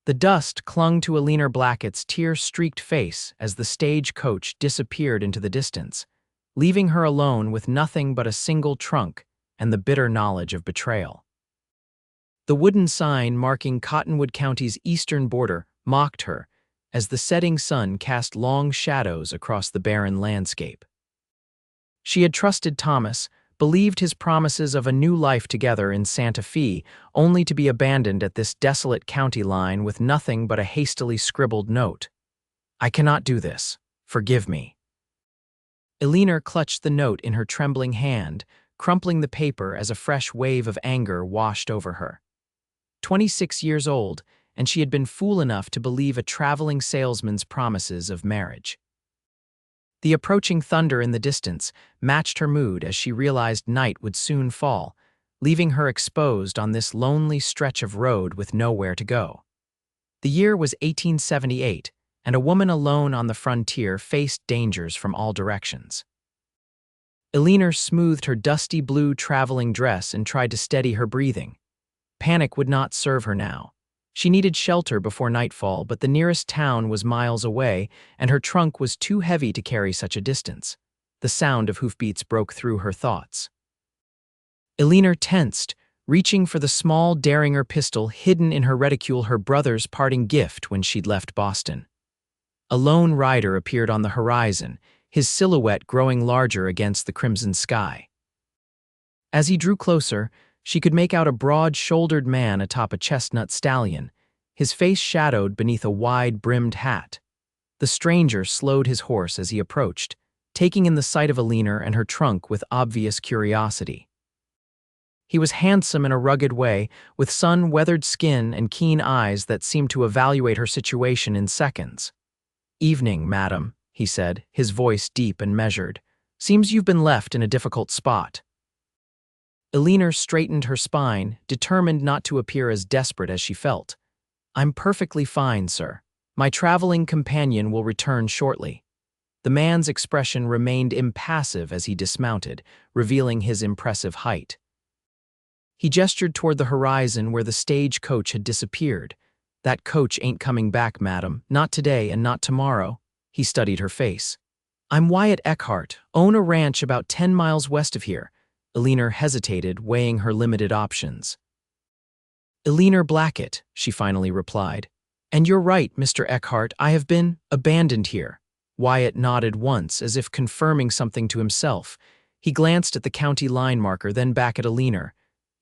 The dust clung to Eleanor Blackett's tear-streaked face as the stagecoach disappeared into the distance, leaving her alone with nothing but a single trunk and the bitter knowledge of betrayal. The wooden sign marking Cottonwood County's eastern border mocked her as the setting sun cast long shadows across the barren landscape. She had trusted Thomas, believed his promises of a new life together in Santa Fe, only to be abandoned at this desolate county line with nothing but a hastily scribbled note. "I cannot do this. Forgive me." Eleanor clutched the note in her trembling hand, crumpling the paper as a fresh wave of anger washed over her. 26 years old, and she had been fool enough to believe a traveling salesman's promises of marriage. The approaching thunder in the distance matched her mood as she realized night would soon fall, leaving her exposed on this lonely stretch of road with nowhere to go. The year was 1878, and a woman alone on the frontier faced dangers from all directions. Eleanor smoothed her dusty blue traveling dress and tried to steady her breathing. Panic would not serve her now. She needed shelter before nightfall, but the nearest town was miles away, and her trunk was too heavy to carry such a distance. The sound of hoofbeats broke through her thoughts. Eleanor tensed, reaching for the small Derringer pistol hidden in her reticule, her brother's parting gift when she'd left Boston. A lone rider appeared on the horizon, his silhouette growing larger against the crimson sky. As he drew closer, she could make out a broad-shouldered man atop a chestnut stallion, his face shadowed beneath a wide-brimmed hat. The stranger slowed his horse as he approached, taking in the sight of Eleanor and her trunk with obvious curiosity. He was handsome in a rugged way, with sun-weathered skin and keen eyes that seemed to evaluate her situation in seconds. "Evening, madam," he said, his voice deep and measured. "Seems you've been left in a difficult spot." Eleanor straightened her spine, determined not to appear as desperate as she felt. "I'm perfectly fine, sir. My traveling companion will return shortly." The man's expression remained impassive as he dismounted, revealing his impressive height. He gestured toward the horizon where the stagecoach had disappeared. "That coach ain't coming back, madam. Not today and not tomorrow." He studied her face. "I'm Wyatt Eckhart, own a ranch about 10 miles west of here." Eleanor hesitated, weighing her limited options. "Eleanor Blackett," she finally replied. "And you're right, Mr. Eckhart, I have been abandoned here." Wyatt nodded once, as if confirming something to himself. He glanced at the county line marker, then back at Eleanor.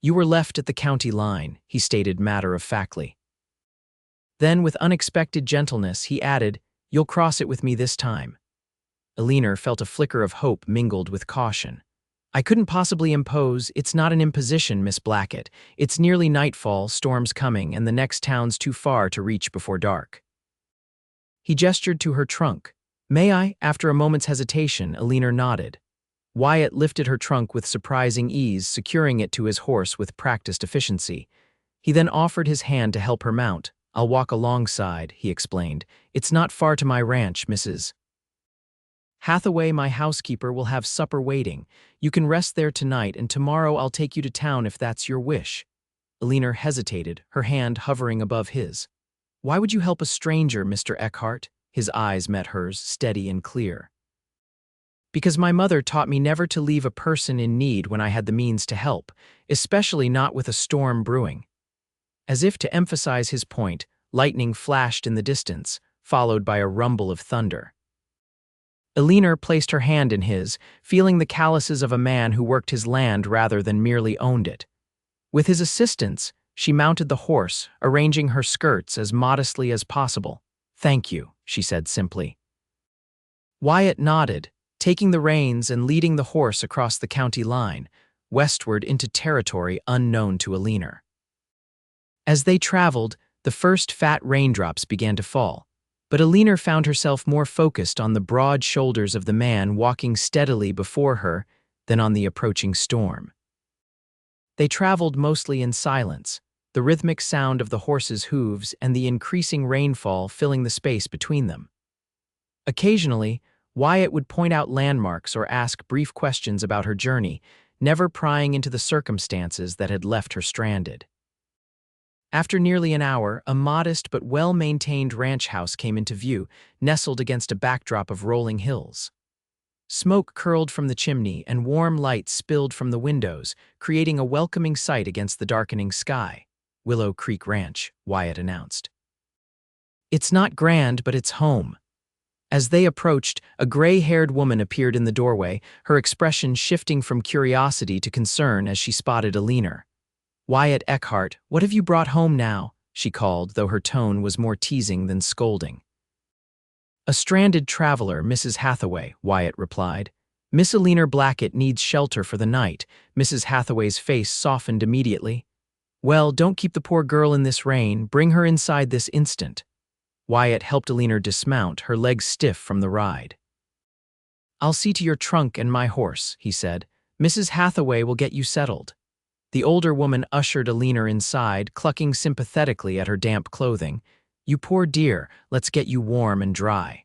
"You were left at the county line," he stated matter-of-factly. Then, with unexpected gentleness, he added, "You'll cross it with me this time." Eleanor felt a flicker of hope mingled with caution. "I couldn't possibly impose. It's not an imposition, Miss Blackett. It's nearly nightfall, storm's coming, and the next town's too far to reach before dark." He gestured to her trunk. "May I?" After a moment's hesitation, Eleanor nodded. Wyatt lifted her trunk with surprising ease, securing it to his horse with practiced efficiency. He then offered his hand to help her mount. "I'll walk alongside," he explained. "It's not far to my ranch, Mrs. Hathaway, my housekeeper, will have supper waiting. You can rest there tonight, and tomorrow I'll take you to town if that's your wish." Eleanor hesitated, her hand hovering above his. "Why would you help a stranger, Mr. Eckhart?" His eyes met hers, steady and clear. "Because my mother taught me never to leave a person in need when I had the means to help, especially not with a storm brewing." As if to emphasize his point, lightning flashed in the distance, followed by a rumble of thunder. Eleanor placed her hand in his, feeling the calluses of a man who worked his land rather than merely owned it. With his assistance, she mounted the horse, arranging her skirts as modestly as possible. "Thank you," she said simply. Wyatt nodded, taking the reins and leading the horse across the county line, westward into territory unknown to Eleanor. As they traveled, the first fat raindrops began to fall, but Eleanor found herself more focused on the broad shoulders of the man walking steadily before her than on the approaching storm. They traveled mostly in silence, the rhythmic sound of the horse's hooves and the increasing rainfall filling the space between them. Occasionally, Wyatt would point out landmarks or ask brief questions about her journey, never prying into the circumstances that had left her stranded. After nearly an hour, a modest but well-maintained ranch house came into view, nestled against a backdrop of rolling hills. Smoke curled from the chimney and warm light spilled from the windows, creating a welcoming sight against the darkening sky. Willow Creek Ranch, Wyatt announced. It's not grand, but it's home. As they approached, a gray-haired woman appeared in the doorway, her expression shifting from curiosity to concern as she spotted Eleanor. "Wyatt Eckhart, what have you brought home now?" she called, though her tone was more teasing than scolding. "A stranded traveler, Mrs. Hathaway," Wyatt replied. "Miss Eleanor Blackett needs shelter for the night." Mrs. Hathaway's face softened immediately. "Well, don't keep the poor girl in this rain. Bring her inside this instant." Wyatt helped Eleanor dismount, her legs stiff from the ride. "I'll see to your trunk and my horse," he said. "Mrs. Hathaway will get you settled." The older woman ushered Eleanor inside, clucking sympathetically at her damp clothing. "You poor dear, let's get you warm and dry."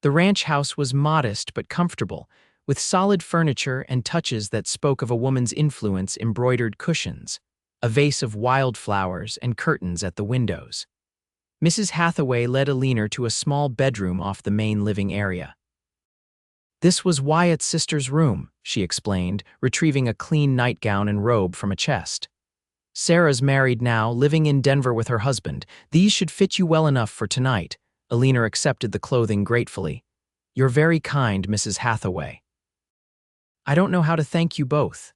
The ranch house was modest but comfortable, with solid furniture and touches that spoke of a woman's influence: embroidered cushions, a vase of wildflowers, and curtains at the windows. Mrs. Hathaway led Eleanor to a small bedroom off the main living area. "This was Wyatt's sister's room," she explained, retrieving a clean nightgown and robe from a chest. "Sarah's married now, living in Denver with her husband. These should fit you well enough for tonight." Eleanor accepted the clothing gratefully. "You're very kind, Mrs. Hathaway." "I don't know how to thank you both."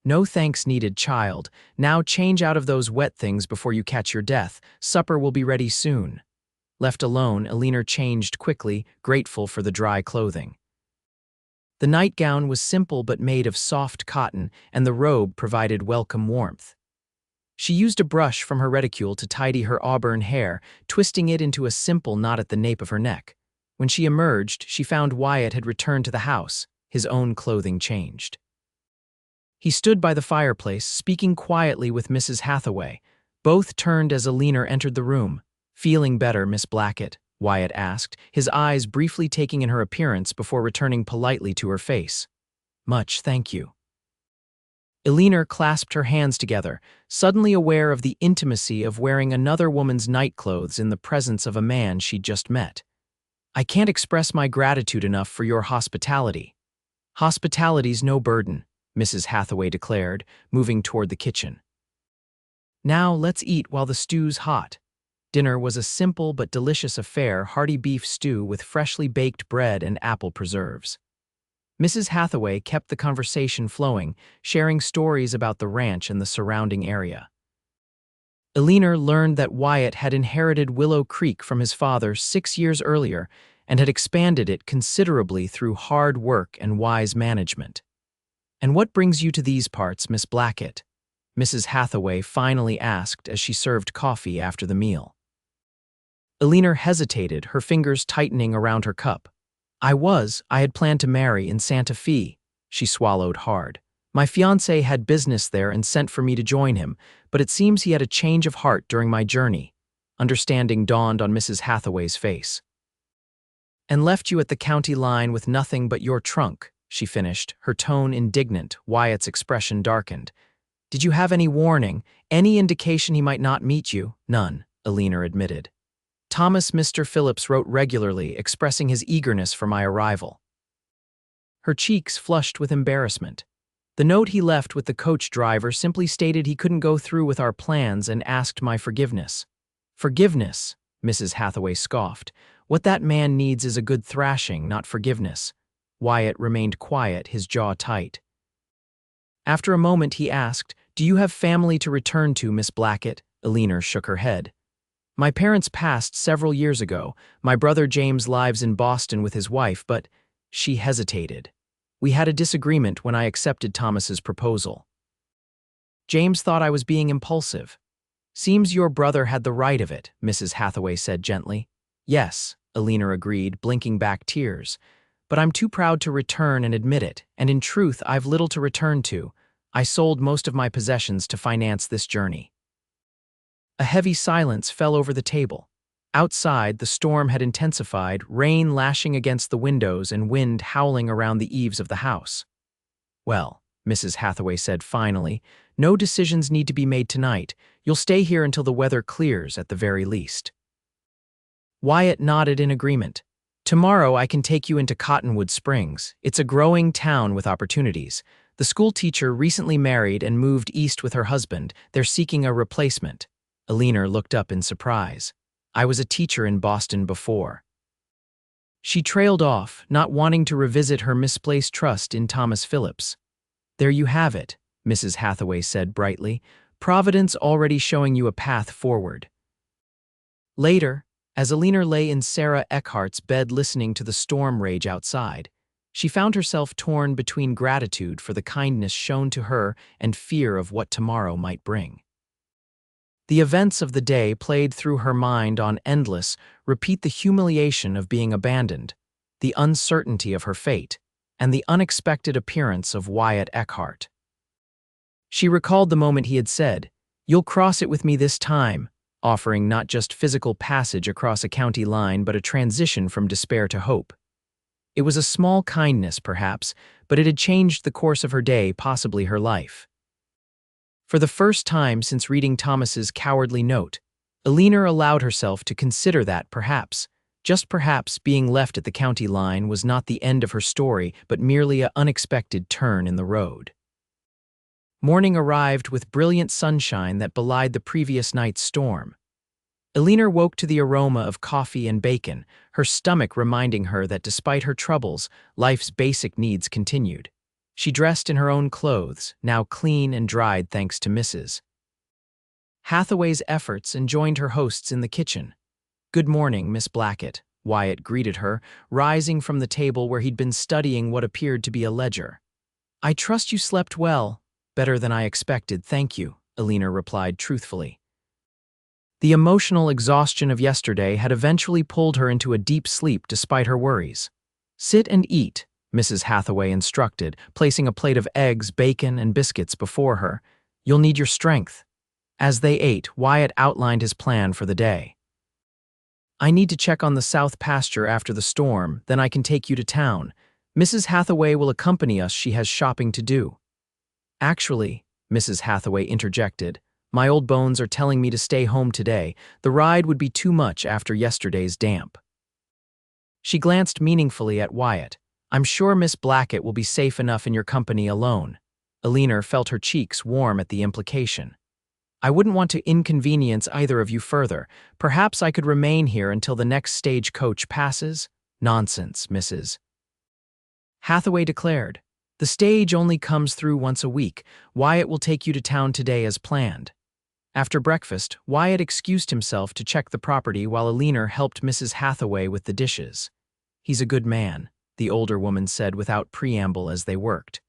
"No thanks needed, child. Now change out of those wet things before you catch your death. Supper will be ready soon." Left alone, Eleanor changed quickly, grateful for the dry clothing. The nightgown was simple but made of soft cotton, and the robe provided welcome warmth. She used a brush from her reticule to tidy her auburn hair, twisting it into a simple knot at the nape of her neck. When she emerged, she found Wyatt had returned to the house, his own clothing changed. He stood by the fireplace, speaking quietly with Mrs. Hathaway. Both turned as Eleanor entered the room. "Feeling better, Miss Blackett?" Wyatt asked, his eyes briefly taking in her appearance before returning politely to her face. "Much, thank you." Eleanor clasped her hands together, suddenly aware of the intimacy of wearing another woman's nightclothes in the presence of a man she'd just met. "I can't express my gratitude enough for your hospitality." "Hospitality's no burden," Mrs. Hathaway declared, moving toward the kitchen. "Now let's eat while the stew's hot." Dinner was a simple but delicious affair: hearty beef stew with freshly baked bread and apple preserves. Mrs. Hathaway kept the conversation flowing, sharing stories about the ranch and the surrounding area. Eleanor learned that Wyatt had inherited Willow Creek from his father 6 years earlier and had expanded it considerably through hard work and wise management. "And what brings you to these parts, Miss Blackett?" Mrs. Hathaway finally asked as she served coffee after the meal. Eleanor hesitated, her fingers tightening around her cup. I had planned to marry in Santa Fe." She swallowed hard. "My fiancé had business there and sent for me to join him, but it seems he had a change of heart during my journey." Understanding dawned on Mrs. Hathaway's face. "And left you at the county line with nothing but your trunk," she finished, her tone indignant. Wyatt's expression darkened. "Did you have any warning, any indication he might not meet you?" "None," Eleanor admitted. "Thomas Mr. Phillips wrote regularly, expressing his eagerness for my arrival." Her cheeks flushed with embarrassment. "The note he left with the coach driver simply stated he couldn't go through with our plans and asked my forgiveness." "Forgiveness?" Mrs. Hathaway scoffed. "What that man needs is a good thrashing, not forgiveness." Wyatt remained quiet, his jaw tight. After a moment he asked, "Do you have family to return to, Miss Blackett?" Eleanor shook her head. "My parents passed several years ago. My brother James lives in Boston with his wife, but—" She hesitated. "We had a disagreement when I accepted Thomas's proposal. James thought I was being impulsive." "Seems your brother had the right of it," Mrs. Hathaway said gently. "Yes," Eleanor agreed, blinking back tears. "But I'm too proud to return and admit it, and in truth I've little to return to. I sold most of my possessions to finance this journey." A heavy silence fell over the table. Outside, the storm had intensified, rain lashing against the windows and wind howling around the eaves of the house. "Well," Mrs. Hathaway said finally. "No decisions need to be made tonight. You'll stay here until the weather clears at the very least." Wyatt nodded in agreement. "Tomorrow I can take you into Cottonwood Springs. It's a growing town with opportunities. The school teacher recently married and moved east with her husband. They're seeking a replacement." Eleanor looked up in surprise. "I was a teacher in Boston before." She trailed off, not wanting to revisit her misplaced trust in Thomas Phillips. "There you have it," Mrs. Hathaway said brightly. "Providence already showing you a path forward." Later, as Eleanor lay in Sarah Eckhart's bed listening to the storm rage outside, she found herself torn between gratitude for the kindness shown to her and fear of what tomorrow might bring. The events of the day played through her mind on endless, repeat the humiliation of being abandoned, the uncertainty of her fate, and the unexpected appearance of Wyatt Eckhart. She recalled the moment he had said, "You'll cross it with me this time," offering not just physical passage across a county line but a transition from despair to hope. It was a small kindness, perhaps, but it had changed the course of her day, possibly her life. For the first time since reading Thomas's cowardly note, Eleanor allowed herself to consider that perhaps, just perhaps, being left at the county line was not the end of her story but merely an unexpected turn in the road. Morning arrived with brilliant sunshine that belied the previous night's storm. Eleanor woke to the aroma of coffee and bacon, her stomach reminding her that despite her troubles, life's basic needs continued. She dressed in her own clothes, now clean and dried thanks to Mrs. Hathaway's efforts, and joined her hosts in the kitchen. "Good morning, Miss Blackett," Wyatt greeted her, rising from the table where he'd been studying what appeared to be a ledger. "I trust you slept well." "Better than I expected, thank you," Eleanor replied truthfully. The emotional exhaustion of yesterday had eventually pulled her into a deep sleep despite her worries. "Sit and eat," Mrs. Hathaway instructed, placing a plate of eggs, bacon, and biscuits before her. "You'll need your strength." As they ate, Wyatt outlined his plan for the day. "I need to check on the south pasture after the storm, then I can take you to town. Mrs. Hathaway will accompany us, she has shopping to do." "Actually," Mrs. Hathaway interjected, "my old bones are telling me to stay home today. The ride would be too much after yesterday's damp." She glanced meaningfully at Wyatt. "I'm sure Miss Blackett will be safe enough in your company alone." Eleanor felt her cheeks warm at the implication. "I wouldn't want to inconvenience either of you further. Perhaps I could remain here until the next stagecoach passes?" "Nonsense, Mrs. Hathaway declared. "The stage only comes through once a week. Wyatt will take you to town today as planned." After breakfast, Wyatt excused himself to check the property while Eleanor helped Mrs. Hathaway with the dishes. "He's a good man," the older woman said without preamble as they worked.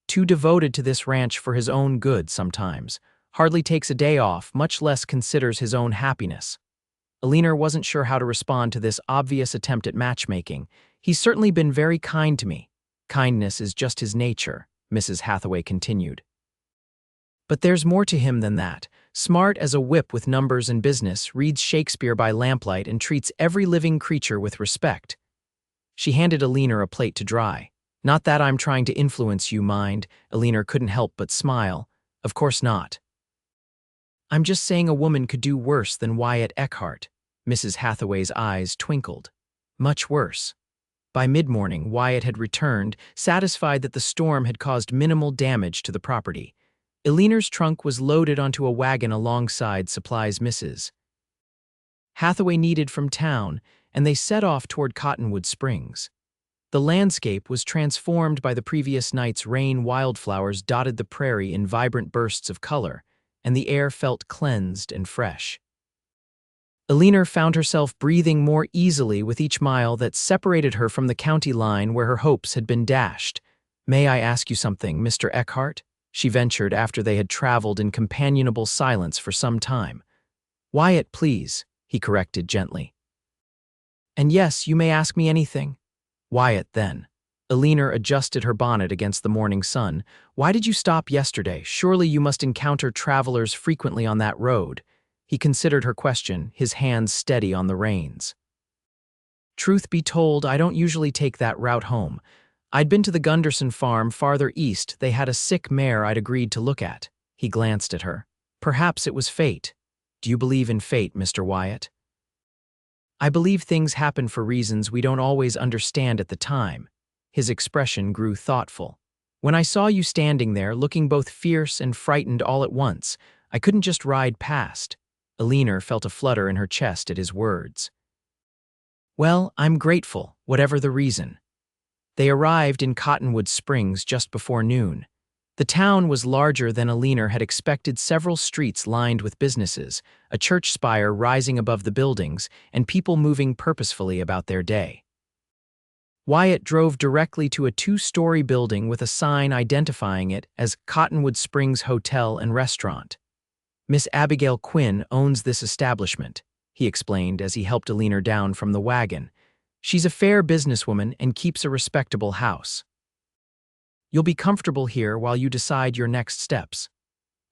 "Too devoted to this ranch for his own good sometimes. Hardly takes a day off, much less considers his own happiness." Eleanor wasn't sure how to respond to this obvious attempt at matchmaking. "He's certainly been very kind to me." "Kindness is just his nature," Mrs. Hathaway continued. "But there's more to him than that. Smart as a whip with numbers and business, reads Shakespeare by lamplight and treats every living creature with respect." She handed Eleanor a plate to dry. "Not that I'm trying to influence you, mind." Eleanor couldn't help but smile. "Of course not. I'm just saying a woman could do worse than Wyatt Eckhart." Mrs. Hathaway's eyes twinkled. "Much worse." By mid-morning, Wyatt had returned, satisfied that the storm had caused minimal damage to the property. Eleanor's trunk was loaded onto a wagon alongside supplies Mrs. Hathaway needed from town, and they set off toward Cottonwood Springs. The landscape was transformed by the previous night's rain. Wildflowers dotted the prairie in vibrant bursts of color, and the air felt cleansed and fresh. Eleanor found herself breathing more easily with each mile that separated her from the county line where her hopes had been dashed. "May I ask you something, Mr. Eckhart?" she ventured after they had traveled in companionable silence for some time. "Wyatt, please," he corrected gently. "And yes, you may ask me anything." "Wyatt, then." Eleanor adjusted her bonnet against the morning sun. "Why did you stop yesterday? Surely you must encounter travelers frequently on that road." He considered her question, his hands steady on the reins. "Truth be told, I don't usually take that route home. I'd been to the Gunderson farm farther east. They had a sick mare I'd agreed to look at. He glanced at her. Perhaps it was fate. Do you believe in fate, Mr. Wyatt? I believe things happen for reasons we don't always understand at the time. His expression grew thoughtful. When I saw you standing there, looking both fierce and frightened all at once, I couldn't just ride past. Eleanor felt a flutter in her chest at his words. Well, I'm grateful, whatever the reason. They arrived in Cottonwood Springs just before noon. The town was larger than Eleanor had expected, several streets lined with businesses, a church spire rising above the buildings, and people moving purposefully about their day. Wyatt drove directly to a two-story building with a sign identifying it as Cottonwood Springs Hotel and Restaurant. Miss Abigail Quinn owns this establishment, he explained as he helped Eleanor down from the wagon. She's a fair businesswoman and keeps a respectable house. You'll be comfortable here while you decide your next steps.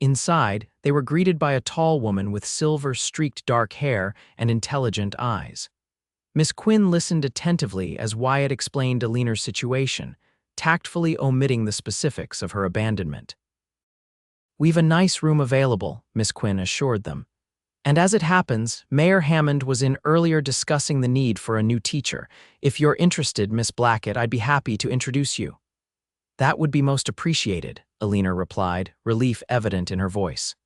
Inside, they were greeted by a tall woman with silver-streaked dark hair and intelligent eyes. Miss Quinn listened attentively as Wyatt explained Eleanor's situation, tactfully omitting the specifics of her abandonment. We've a nice room available, Miss Quinn assured them. And as it happens, Mayor Hammond was in earlier discussing the need for a new teacher. If you're interested, Miss Blackett, I'd be happy to introduce you. That would be most appreciated, Eleanor replied, relief evident in her voice.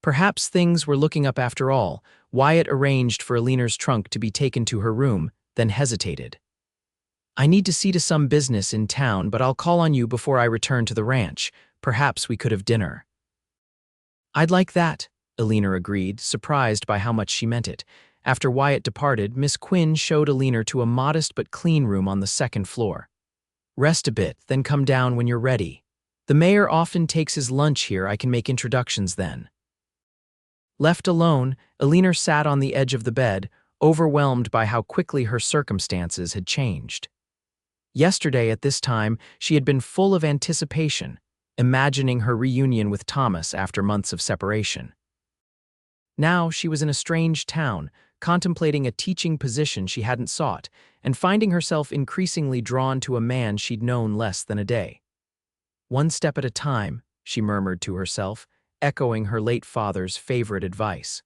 Perhaps things were looking up after all. Wyatt arranged for Eleanor's trunk to be taken to her room, then hesitated. I need to see to some business in town, but I'll call on you before I return to the ranch. Perhaps we could have dinner. I'd like that, Eleanor agreed, surprised by how much she meant it. After Wyatt departed, Miss Quinn showed Eleanor to a modest but clean room on the second floor. Rest a bit, then come down when you're ready. The mayor often takes his lunch here. I can make introductions then. Left alone, Eleanor sat on the edge of the bed, overwhelmed by how quickly her circumstances had changed. Yesterday at this time, she had been full of anticipation, imagining her reunion with Thomas after months of separation. Now she was in a strange town, contemplating a teaching position she hadn't sought, and finding herself increasingly drawn to a man she'd known less than a day. One step at a time, she murmured to herself, echoing her late father's favorite advice.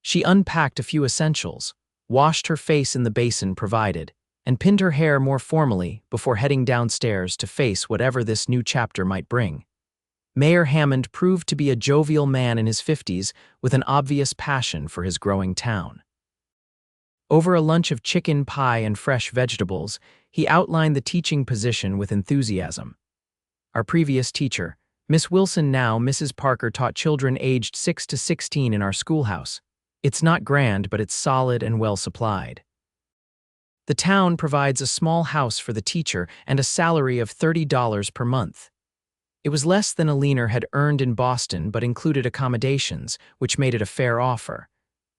She unpacked a few essentials, washed her face in the basin provided, and pinned her hair more formally before heading downstairs to face whatever this new chapter might bring. Mayor Hammond proved to be a jovial man in his 50s with an obvious passion for his growing town. Over a lunch of chicken pie and fresh vegetables, he outlined the teaching position with enthusiasm. Our previous teacher, Miss Wilson, now Mrs. Parker, taught children aged 6 to 16 in our schoolhouse. It's not grand, but it's solid and well supplied. The town provides a small house for the teacher and a salary of $30 per month. It was less than Eleanor had earned in Boston, but included accommodations, which made it a fair offer.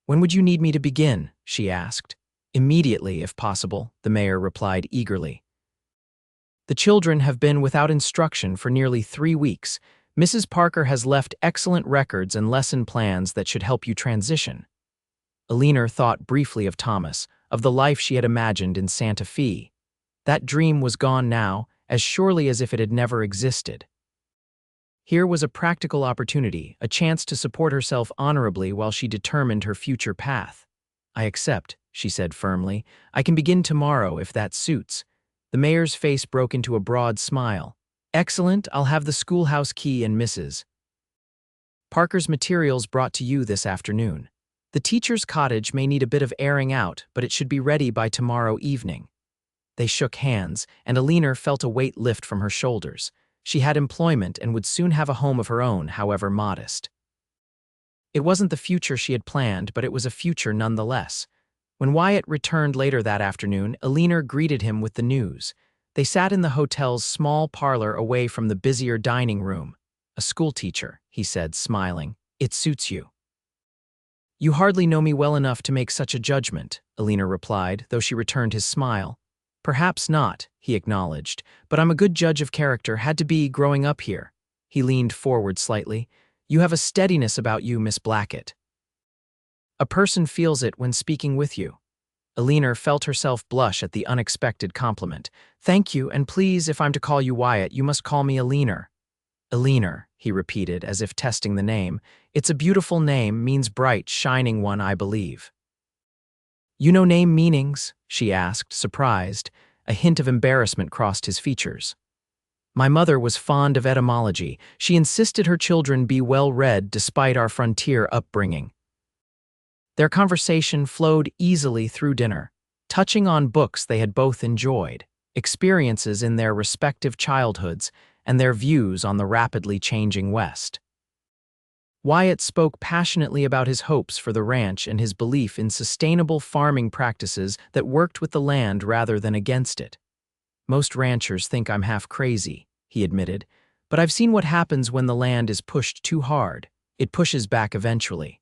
When would you need me to begin? She asked. Immediately, if possible, the mayor replied eagerly. The children have been without instruction for nearly 3 weeks. Mrs. Parker has left excellent records and lesson plans that should help you transition. Eleanor thought briefly of Thomas, of the life she had imagined in Santa Fe. That dream was gone now, as surely as if it had never existed. Here was a practical opportunity, a chance to support herself honorably while she determined her future path. I accept, she said firmly. I can begin tomorrow if that suits. The mayor's face broke into a broad smile. Excellent, I'll have the schoolhouse key and Mrs. Parker's materials brought to you this afternoon. The teacher's cottage may need a bit of airing out, but it should be ready by tomorrow evening. They shook hands, and Eleanor felt a weight lift from her shoulders. She had employment and would soon have a home of her own, however modest. It wasn't the future she had planned, but it was a future nonetheless. When Wyatt returned later that afternoon, Eleanor greeted him with the news. They sat in the hotel's small parlor away from the busier dining room. A schoolteacher, he said, smiling. It suits you. You hardly know me well enough to make such a judgment, Eleanor replied, though she returned his smile. Perhaps not, he acknowledged, but I'm a good judge of character, had to be growing up here. He leaned forward slightly. You have a steadiness about you, Miss Blackett. A person feels it when speaking with you. Eleanor felt herself blush at the unexpected compliment. "Thank you, and please, if I'm to call you Wyatt, you must call me Eleanor." "Eleanor," he repeated, as if testing the name. "It's a beautiful name, means bright, shining one, I believe." "You know name meanings?" she asked, surprised. A hint of embarrassment crossed his features. "My mother was fond of etymology. She insisted her children be well-read despite our frontier upbringing." Their conversation flowed easily through dinner, touching on books they had both enjoyed, experiences in their respective childhoods, and their views on the rapidly changing West. Wyatt spoke passionately about his hopes for the ranch and his belief in sustainable farming practices that worked with the land rather than against it. "Most ranchers think I'm half crazy," he admitted, "but I've seen what happens when the land is pushed too hard. It pushes back eventually."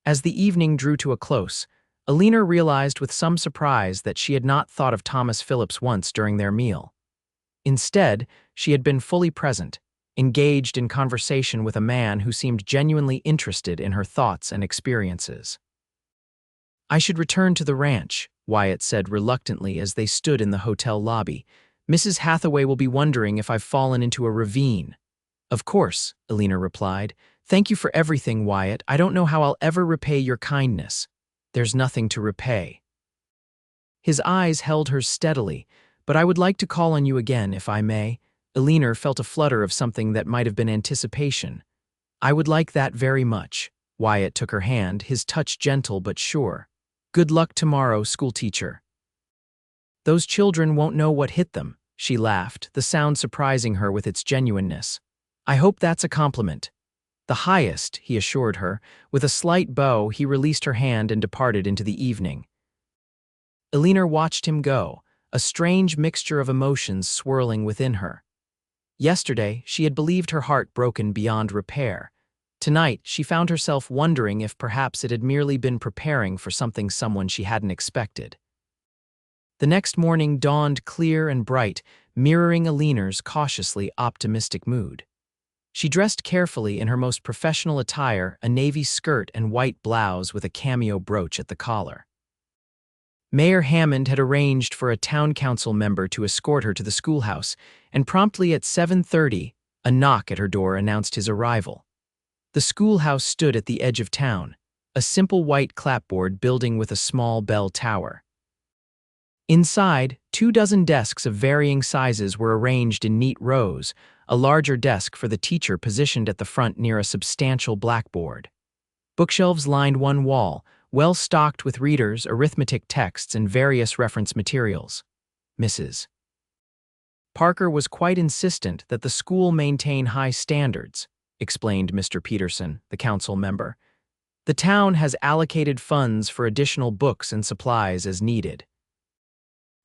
As the evening drew to a close, Eleanor realized with some surprise that she had not thought of Thomas Phillips once during their meal. Instead, she had been fully present, engaged in conversation with a man who seemed genuinely interested in her thoughts and experiences. "I should return to the ranch," Wyatt said reluctantly as they stood in the hotel lobby. "Mrs. Hathaway will be wondering if I've fallen into a ravine." "Of course," Eleanor replied. "Thank you for everything, Wyatt. I don't know how I'll ever repay your kindness." "There's nothing to repay." His eyes held hers steadily. "But I would like to call on you again, if I may." Eleanor felt a flutter of something that might have been anticipation. "I would like that very much." Wyatt took her hand, his touch gentle but sure. "Good luck tomorrow, schoolteacher." "Those children won't know what hit them," she laughed, the sound surprising her with its genuineness. "I hope that's a compliment." "The highest," he assured her. With a slight bow, he released her hand and departed into the evening. Eleanor watched him go, a strange mixture of emotions swirling within her. Yesterday, she had believed her heart broken beyond repair. Tonight, she found herself wondering if perhaps it had merely been preparing for someone she hadn't expected. The next morning dawned clear and bright, mirroring Eleanor's cautiously optimistic mood. She dressed carefully in her most professional attire, a navy skirt and white blouse with a cameo brooch at the collar. Mayor Hammond had arranged for a town council member to escort her to the schoolhouse, and promptly at 7:30, a knock at her door announced his arrival. The schoolhouse stood at the edge of town, a simple white clapboard building with a small bell tower. Inside, 24 desks of varying sizes were arranged in neat rows, a larger desk for the teacher positioned at the front near a substantial blackboard. Bookshelves lined one wall, well stocked with readers, arithmetic texts, and various reference materials. Mrs. Parker was quite insistent that the school maintain high standards, explained Mr. Peterson, the council member. The town has allocated funds for additional books and supplies as needed.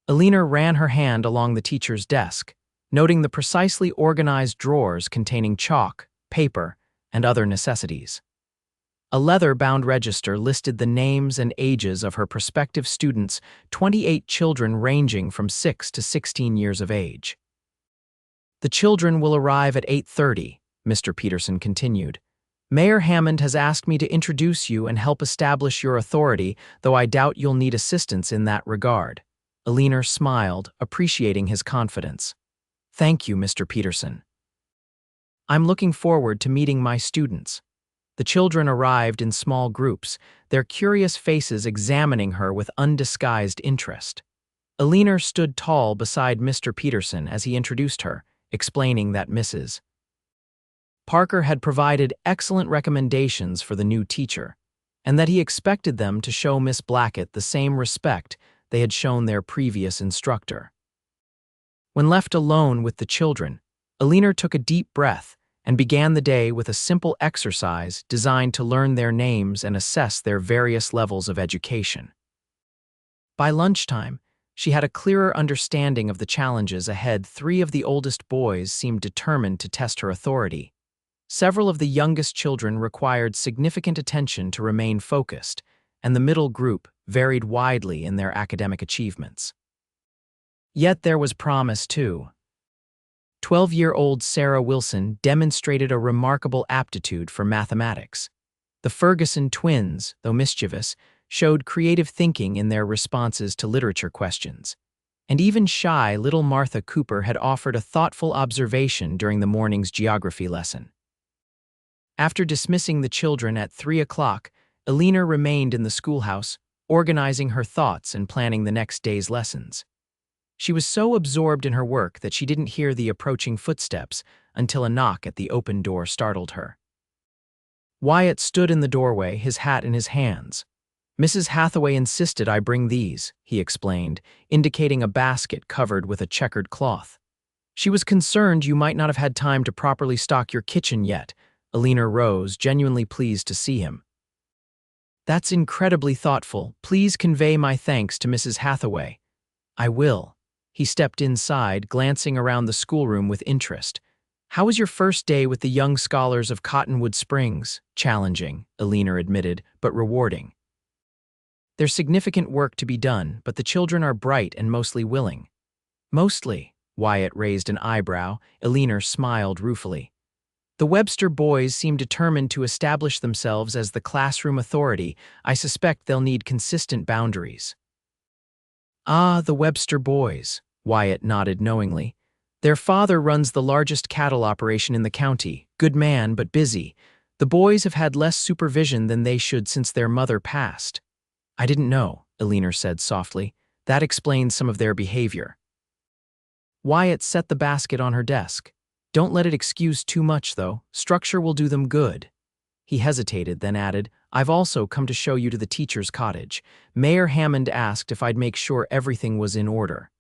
Eleanor ran her hand along the teacher's desk, noting the precisely organized drawers containing chalk, paper, and other necessities. A leather-bound register listed the names and ages of her prospective students, 28 children ranging from 6 to 16 years of age. "The children will arrive at 8:30, Mr. Peterson continued. "Mayor Hammond has asked me to introduce you and help establish your authority, though I doubt you'll need assistance in that regard." Eleanor smiled, appreciating his confidence. "Thank you, Mr. Peterson. I'm looking forward to meeting my students." The children arrived in small groups, their curious faces examining her with undisguised interest. Eleanor stood tall beside Mr. Peterson as he introduced her, explaining that Mrs. Parker had provided excellent recommendations for the new teacher, and that he expected them to show Miss Blackett the same respect they had shown their previous instructor. When left alone with the children, Eleanor took a deep breath and began the day with a simple exercise designed to learn their names and assess their various levels of education. By lunchtime, she had a clearer understanding of the challenges ahead. 3 of the oldest boys seemed determined to test her authority. Several of the youngest children required significant attention to remain focused, and the middle group varied widely in their academic achievements. Yet there was promise, too. 12-year-old Sarah Wilson demonstrated a remarkable aptitude for mathematics. The Ferguson twins, though mischievous, showed creative thinking in their responses to literature questions. And even shy little Martha Cooper had offered a thoughtful observation during the morning's geography lesson. After dismissing the children at 3 o'clock, Eleanor remained in the schoolhouse, organizing her thoughts and planning the next day's lessons. She was so absorbed in her work that she didn't hear the approaching footsteps until a knock at the open door startled her. Wyatt stood in the doorway, his hat in his hands. "Mrs. Hathaway insisted I bring these," he explained, indicating a basket covered with a checkered cloth. "She was concerned you might not have had time to properly stock your kitchen yet." Eleanor rose, genuinely pleased to see him. "That's incredibly thoughtful. Please convey my thanks to Mrs. Hathaway." "I will." He stepped inside, glancing around the schoolroom with interest. "How was your first day with the young scholars of Cottonwood Springs?" "Challenging," Eleanor admitted, "but rewarding. There's significant work to be done, but the children are bright and mostly willing." "Mostly?" Wyatt raised an eyebrow. Eleanor smiled ruefully. "The Webster boys seem determined to establish themselves as the classroom authority. I suspect they'll need consistent boundaries." "Ah, the Webster boys," Wyatt nodded knowingly. "Their father runs the largest cattle operation in the county. Good man, but busy. The boys have had less supervision than they should since their mother passed." "I didn't know," Eleanor said softly. "That explains some of their behavior." Wyatt set the basket on her desk. "Don't let it excuse too much, though. Structure will do them good." He hesitated, then added, "I've also come to show you to the teacher's cottage. Mayor Hammond asked if I'd make sure everything was in order."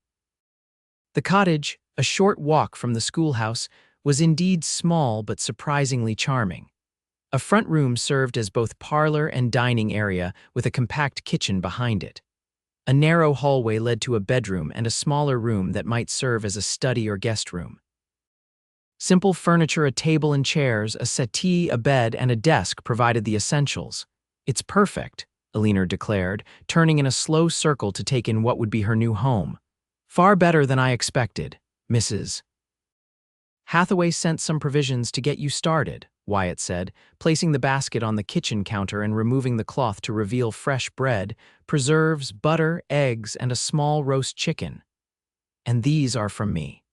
The cottage, a short walk from the schoolhouse, was indeed small but surprisingly charming. A front room served as both parlor and dining area, with a compact kitchen behind it. A narrow hallway led to a bedroom and a smaller room that might serve as a study or guest room. Simple furniture, a table and chairs, a settee, a bed, and a desk provided the essentials. "It's perfect," Eleanor declared, turning in a slow circle to take in what would be her new home. "Far better than I expected, Mrs. Hathaway sent some provisions to get you started," Wyatt said, placing the basket on the kitchen counter and removing the cloth to reveal fresh bread, preserves, butter, eggs, and a small roast chicken. "And these are from me."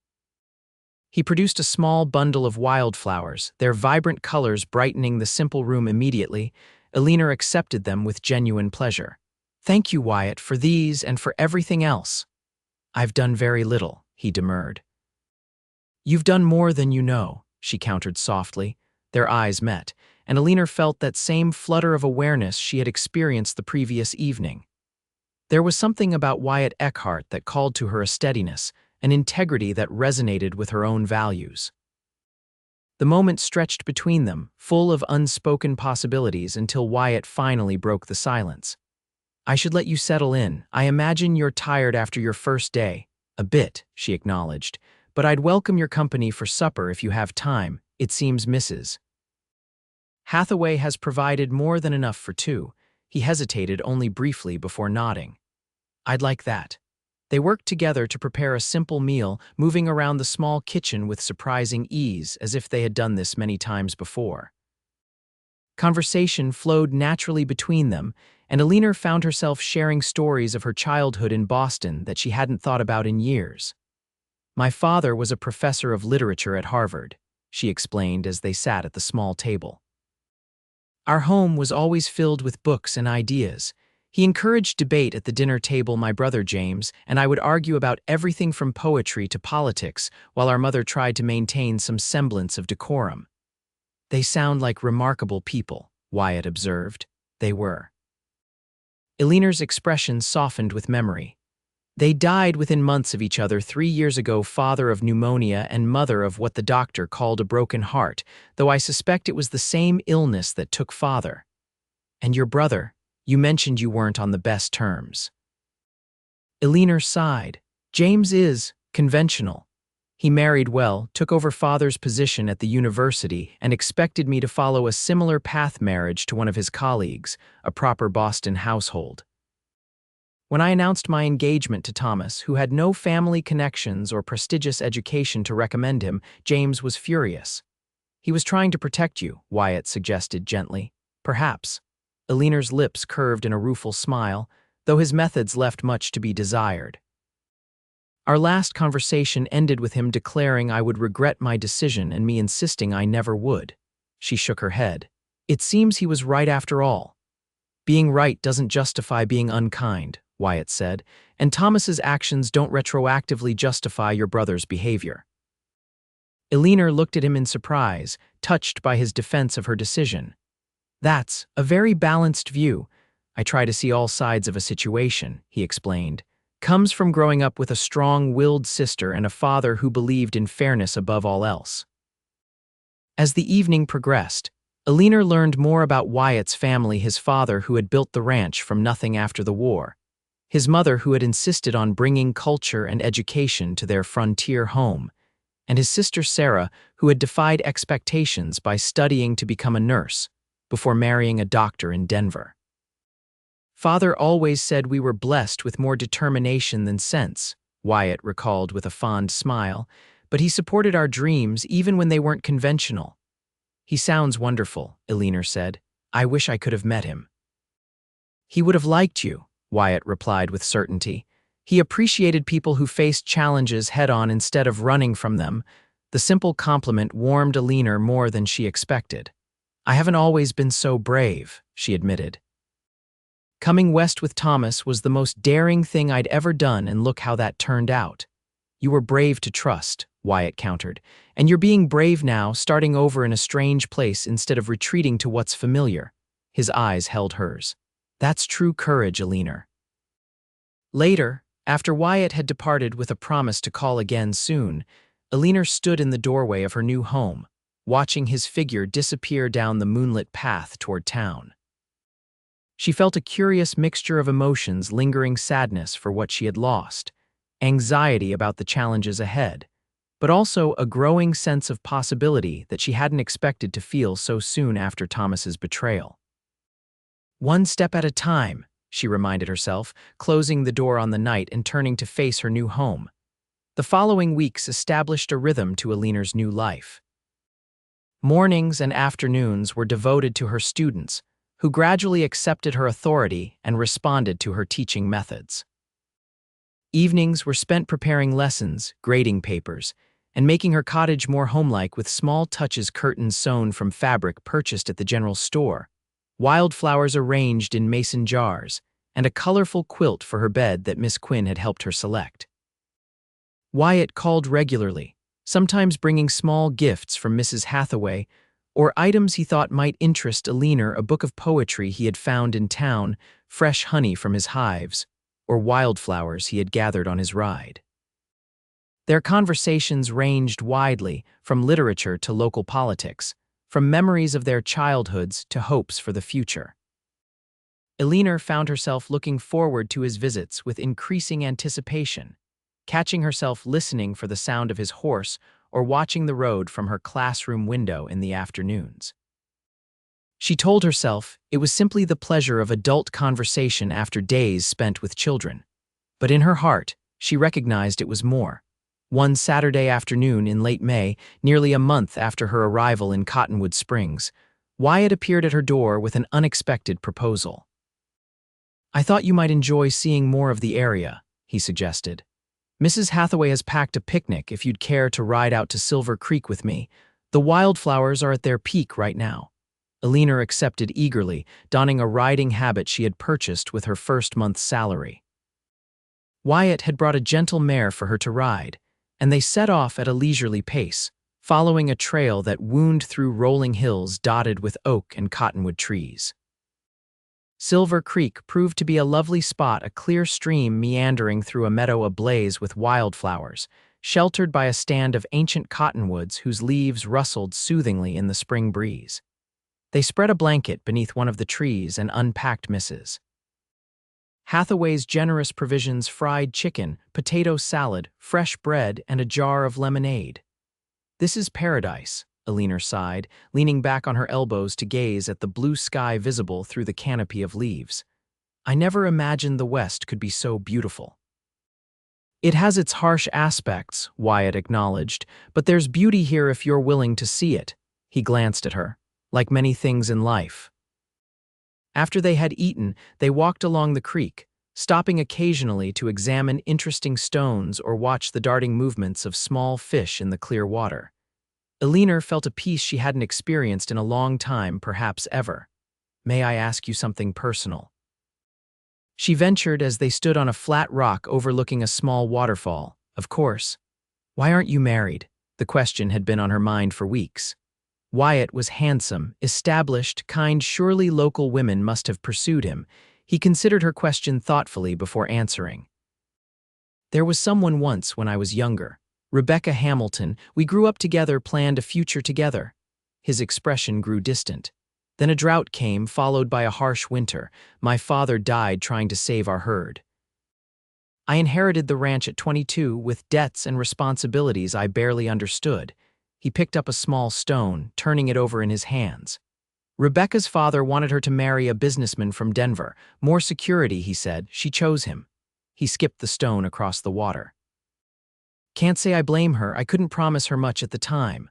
He produced a small bundle of wildflowers, their vibrant colors brightening the simple room immediately. Eleanor accepted them with genuine pleasure. "Thank you, Wyatt, for these and for everything else." "I've done very little," he demurred. "You've done more than you know," she countered softly. Their eyes met, and Eleanor felt that same flutter of awareness she had experienced the previous evening. There was something about Wyatt Eckhart that called to her a steadiness, an integrity that resonated with her own values. The moment stretched between them, full of unspoken possibilities, until Wyatt finally broke the silence. "I should let you settle in. I imagine you're tired after your first day." "A bit," she acknowledged, "but I'd welcome your company for supper if you have time. It seems Mrs. Hathaway has provided more than enough for two." He hesitated only briefly before nodding. "I'd like that." They worked together to prepare a simple meal, moving around the small kitchen with surprising ease, as if they had done this many times before. Conversation flowed naturally between them, and Eleanor found herself sharing stories of her childhood in Boston that she hadn't thought about in years. "My father was a professor of literature at Harvard," she explained as they sat at the small table. "Our home was always filled with books and ideas. He encouraged debate at the dinner table, my brother James, and I would argue about everything from poetry to politics, while our mother tried to maintain some semblance of decorum." "They sound like remarkable people," Wyatt observed. They were. Eleanor's expression softened with memory. "They died within months of each other 3 years ago, father of pneumonia and mother of what the doctor called a broken heart, though I suspect it was the same illness that took father." "And your brother? You mentioned you weren't on the best terms." Eleanor sighed. "James is conventional. He married well, took over father's position at the university, and expected me to follow a similar path, marriage to one of his colleagues, a proper Boston household. When I announced my engagement to Thomas, who had no family connections or prestigious education to recommend him, James was furious." "He was trying to protect you," Wyatt suggested gently. "Perhaps." Eleanor's lips curved in a rueful smile, though his methods left much to be desired. Our last conversation ended with him declaring I would regret my decision and me insisting I never would. She shook her head. It seems he was right after all. Being right doesn't justify being unkind, Wyatt said, and Thomas's actions don't retroactively justify your brother's behavior. Eleanor looked at him in surprise, touched by his defense of her decision. That's a very balanced view. I try to see all sides of a situation, he explained. Comes from growing up with a strong-willed sister and a father who believed in fairness above all else. As the evening progressed, Eleanor learned more about Wyatt's family, his father who had built the ranch from nothing after the war, his mother who had insisted on bringing culture and education to their frontier home, and his sister Sarah who had defied expectations by studying to become a nurse before marrying a doctor in Denver. Father always said we were blessed with more determination than sense, Wyatt recalled with a fond smile, but he supported our dreams even when they weren't conventional. He sounds wonderful, Eleanor said. I wish I could have met him. He would have liked you, Wyatt replied with certainty. He appreciated people who faced challenges head-on instead of running from them. The simple compliment warmed Eleanor more than she expected. I haven't always been so brave, she admitted. Coming west with Thomas was the most daring thing I'd ever done, and look how that turned out. You were brave to trust, Wyatt countered, and you're being brave now, starting over in a strange place instead of retreating to what's familiar. His eyes held hers. That's true courage, Eleanor. Later, after Wyatt had departed with a promise to call again soon, Eleanor stood in the doorway of her new home, watching his figure disappear down the moonlit path toward town. She felt a curious mixture of emotions, lingering sadness for what she had lost, anxiety about the challenges ahead, but also a growing sense of possibility that she hadn't expected to feel so soon after Thomas's betrayal. One step at a time, she reminded herself, closing the door on the night and turning to face her new home. The following weeks established a rhythm to Eleanor's new life. Mornings and afternoons were devoted to her students, who gradually accepted her authority and responded to her teaching methods. Evenings were spent preparing lessons, grading papers, and making her cottage more homelike with small touches: curtains sewn from fabric purchased at the general store, wildflowers arranged in mason jars, and a colorful quilt for her bed that Miss Quinn had helped her select. Wyatt called regularly, sometimes bringing small gifts from Mrs. Hathaway or items he thought might interest Eleanor: a book of poetry he had found in town, fresh honey from his hives, or wildflowers he had gathered on his ride. Their conversations ranged widely, from literature to local politics, from memories of their childhoods to hopes for the future. Eleanor found herself looking forward to his visits with increasing anticipation, catching herself listening for the sound of his horse or watching the road from her classroom window in the afternoons. She told herself it was simply the pleasure of adult conversation after days spent with children. But in her heart, she recognized it was more. One Saturday afternoon in late May, nearly a month after her arrival in Cottonwood Springs, Wyatt appeared at her door with an unexpected proposal. I thought you might enjoy seeing more of the area, he suggested. Mrs. Hathaway has packed a picnic if you'd care to ride out to Silver Creek with me. The wildflowers are at their peak right now. Eleanor accepted eagerly, donning a riding habit she had purchased with her first month's salary. Wyatt had brought a gentle mare for her to ride, and they set off at a leisurely pace, following a trail that wound through rolling hills dotted with oak and cottonwood trees. Silver Creek proved to be a lovely spot, a clear stream meandering through a meadow ablaze with wildflowers, sheltered by a stand of ancient cottonwoods whose leaves rustled soothingly in the spring breeze. They spread a blanket beneath one of the trees and unpacked Mrs. Hathaway's generous provisions: fried chicken, potato salad, fresh bread, and a jar of lemonade. This is paradise, Eleanor sighed, leaning back on her elbows to gaze at the blue sky visible through the canopy of leaves. I never imagined the West could be so beautiful. It has its harsh aspects, Wyatt acknowledged, but there's beauty here if you're willing to see it. He glanced at her. Like many things in life. After they had eaten, they walked along the creek, stopping occasionally to examine interesting stones or watch the darting movements of small fish in the clear water. Eleanor felt a peace she hadn't experienced in a long time, perhaps ever. "May I ask you something personal?" she ventured as they stood on a flat rock overlooking a small waterfall. "Of course." "Why aren't you married?" The question had been on her mind for weeks. Wyatt was handsome, established, kind. Surely local women must have pursued him. He considered her question thoughtfully before answering. "There was someone once when I was younger. Rebecca Hamilton. We grew up together, planned a future together." His expression grew distant. "Then a drought came, followed by a harsh winter. My father died trying to save our herd. I inherited the ranch at 22 with debts and responsibilities I barely understood." He picked up a small stone, turning it over in his hands. "Rebecca's father wanted her to marry a businessman from Denver. More security, he said. She chose him." He skipped the stone across the water. "Can't say I blame her. I couldn't promise her much at the time."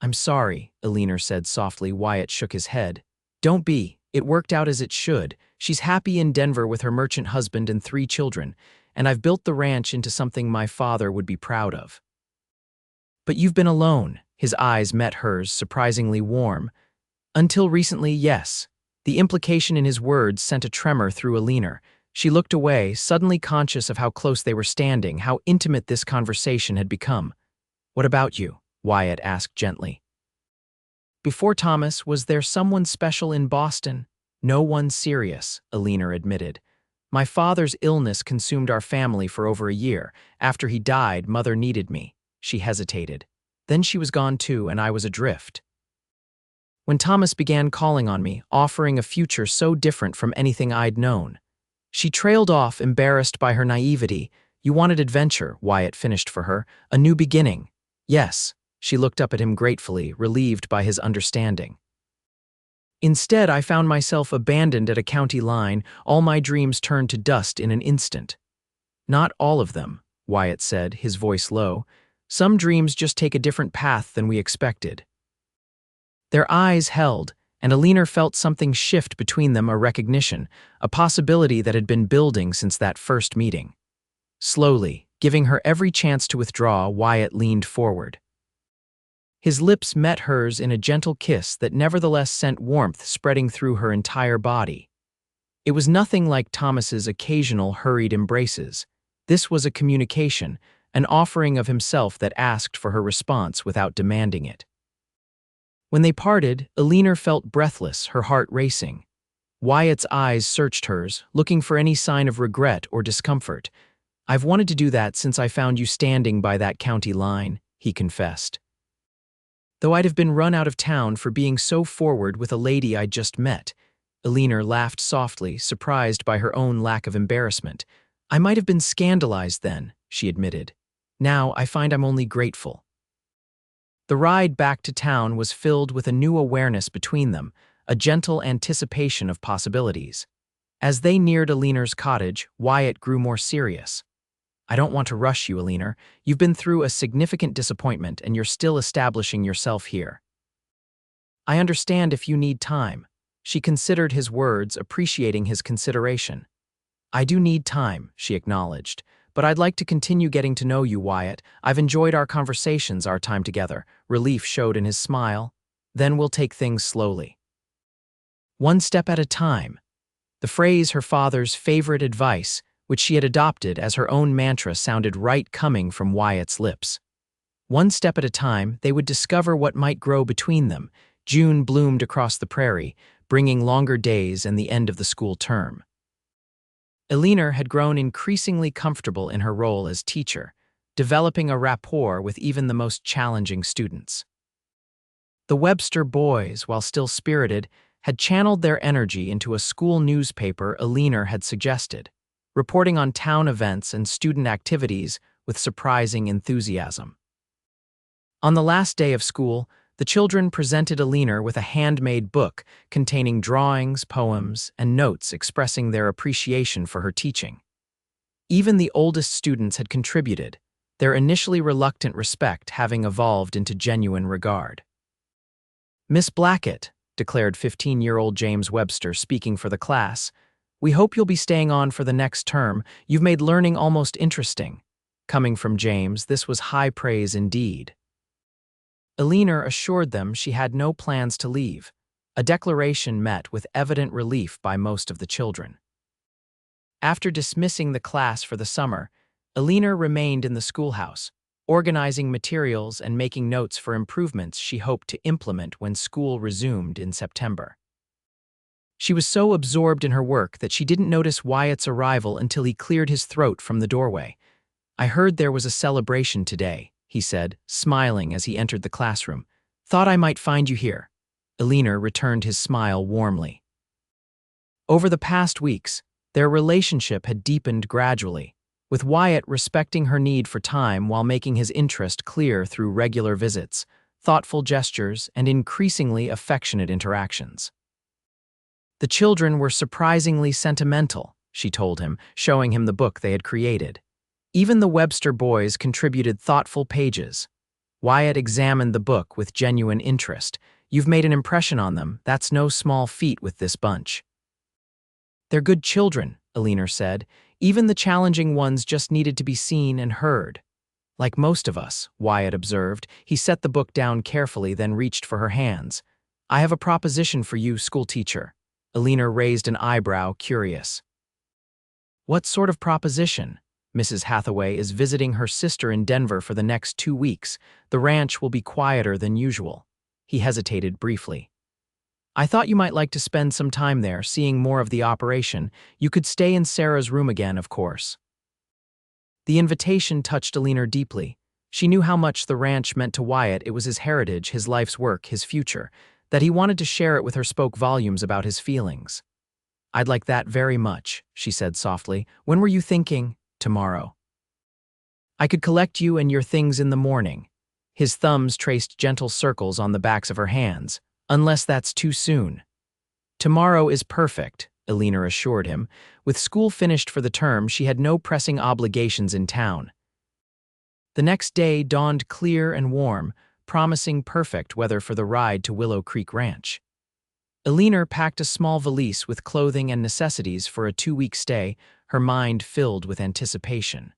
"I'm sorry," Eleanor said softly. Wyatt shook his head. "Don't be. It worked out as it should. She's happy in Denver with her merchant husband and 3 children, and I've built the ranch into something my father would be proud of." "But you've been alone." His eyes met hers, surprisingly warm. "Until recently, yes." The implication in his words sent a tremor through Eleanor. She looked away, suddenly conscious of how close they were standing, how intimate this conversation had become. "What about you?" Wyatt asked gently. "Before Thomas, was there someone special in Boston?" "No one serious," Eleanor admitted. "My father's illness consumed our family for over a year. After he died, Mother needed me." She hesitated. "Then she was gone too, and I was adrift. When Thomas began calling on me, offering a future so different from anything I'd known." She trailed off, embarrassed by her naivety. "You wanted adventure," Wyatt finished for her. "A new beginning." "Yes." She looked up at him gratefully, relieved by his understanding. "Instead, I found myself abandoned at a county line. All my dreams turned to dust in an instant." "Not all of them," Wyatt said, his voice low. "Some dreams just take a different path than we expected." Their eyes held, and Eleanor felt something shift between them, a recognition, a possibility that had been building since that first meeting. Slowly, giving her every chance to withdraw, Wyatt leaned forward. His lips met hers in a gentle kiss that nevertheless sent warmth spreading through her entire body. It was nothing like Thomas's occasional hurried embraces. This was a communication, an offering of himself that asked for her response without demanding it. When they parted, Eleanor felt breathless, her heart racing. Wyatt's eyes searched hers, looking for any sign of regret or discomfort. "I've wanted to do that since I found you standing by that county line," he confessed. "Though I'd have been run out of town for being so forward with a lady I'd just met." Eleanor laughed softly, surprised by her own lack of embarrassment. "I might have been scandalized then," she admitted. "Now I find I'm only grateful." The ride back to town was filled with a new awareness between them, a gentle anticipation of possibilities. As they neared Eleanor's cottage, Wyatt grew more serious. "I don't want to rush you, Eleanor. You've been through a significant disappointment and you're still establishing yourself here. I understand if you need time." She considered his words, appreciating his consideration. "I do need time," she acknowledged. "But I'd like to continue getting to know you, Wyatt. I've enjoyed our conversations, our time together." Relief showed in his smile. "Then we'll take things slowly. One step at a time." The phrase, her father's favorite advice, which she had adopted as her own mantra, sounded right coming from Wyatt's lips. One step at a time, they would discover what might grow between them. June bloomed across the prairie, bringing longer days and the end of the school term. Eleanor had grown increasingly comfortable in her role as teacher, developing a rapport with even the most challenging students. The Webster boys, while still spirited, had channeled their energy into a school newspaper Eleanor had suggested, reporting on town events and student activities with surprising enthusiasm. On the last day of school, the children presented Eleanor with a handmade book containing drawings, poems, and notes expressing their appreciation for her teaching. Even the oldest students had contributed, their initially reluctant respect having evolved into genuine regard. "Miss Blackett," declared 15-year-old James Webster, speaking for the class. "We hope you'll be staying on for the next term. You've made learning almost interesting." Coming from James, this was high praise indeed. Eleanor assured them she had no plans to leave, a declaration met with evident relief by most of the children. After dismissing the class for the summer, Eleanor remained in the schoolhouse, organizing materials and making notes for improvements she hoped to implement when school resumed in September. She was so absorbed in her work that she didn't notice Wyatt's arrival until he cleared his throat from the doorway. "I heard there was a celebration today," he said, smiling as he entered the classroom. "Thought I might find you here." Eleanor returned his smile warmly. Over the past weeks, their relationship had deepened gradually, with Wyatt respecting her need for time while making his interest clear through regular visits, thoughtful gestures, and increasingly affectionate interactions. The children were surprisingly sentimental, she told him, showing him the book they had created. Even the Webster boys contributed thoughtful pages. Wyatt examined the book with genuine interest. "You've made an impression on them. That's no small feat with this bunch." "They're good children," Eleanor said. "Even the challenging ones just needed to be seen and heard." "Like most of us," Wyatt observed. He set the book down carefully, then reached for her hands. "I have a proposition for you, schoolteacher." Eleanor raised an eyebrow, curious. "What sort of proposition?" "Mrs. Hathaway is visiting her sister in Denver for the next 2 weeks. The ranch will be quieter than usual." He hesitated briefly. "I thought you might like to spend some time there, seeing more of the operation. You could stay in Sarah's room again, of course." The invitation touched Eleanor deeply. She knew how much the ranch meant to Wyatt. It was his heritage, his life's work, his future. That he wanted to share it with her spoke volumes about his feelings. "I'd like that very much," she said softly. "When were you thinking?" "Tomorrow." "I could collect you and your things in the morning." His thumbs traced gentle circles on the backs of her hands. "Unless that's too soon." "Tomorrow is perfect," Eleanor assured him. With school finished for the term, she had no pressing obligations in town. The next day dawned clear and warm, promising perfect weather for the ride to Willow Creek Ranch. Eleanor packed a small valise with clothing and necessities for a 2-week stay, her mind filled with anticipation.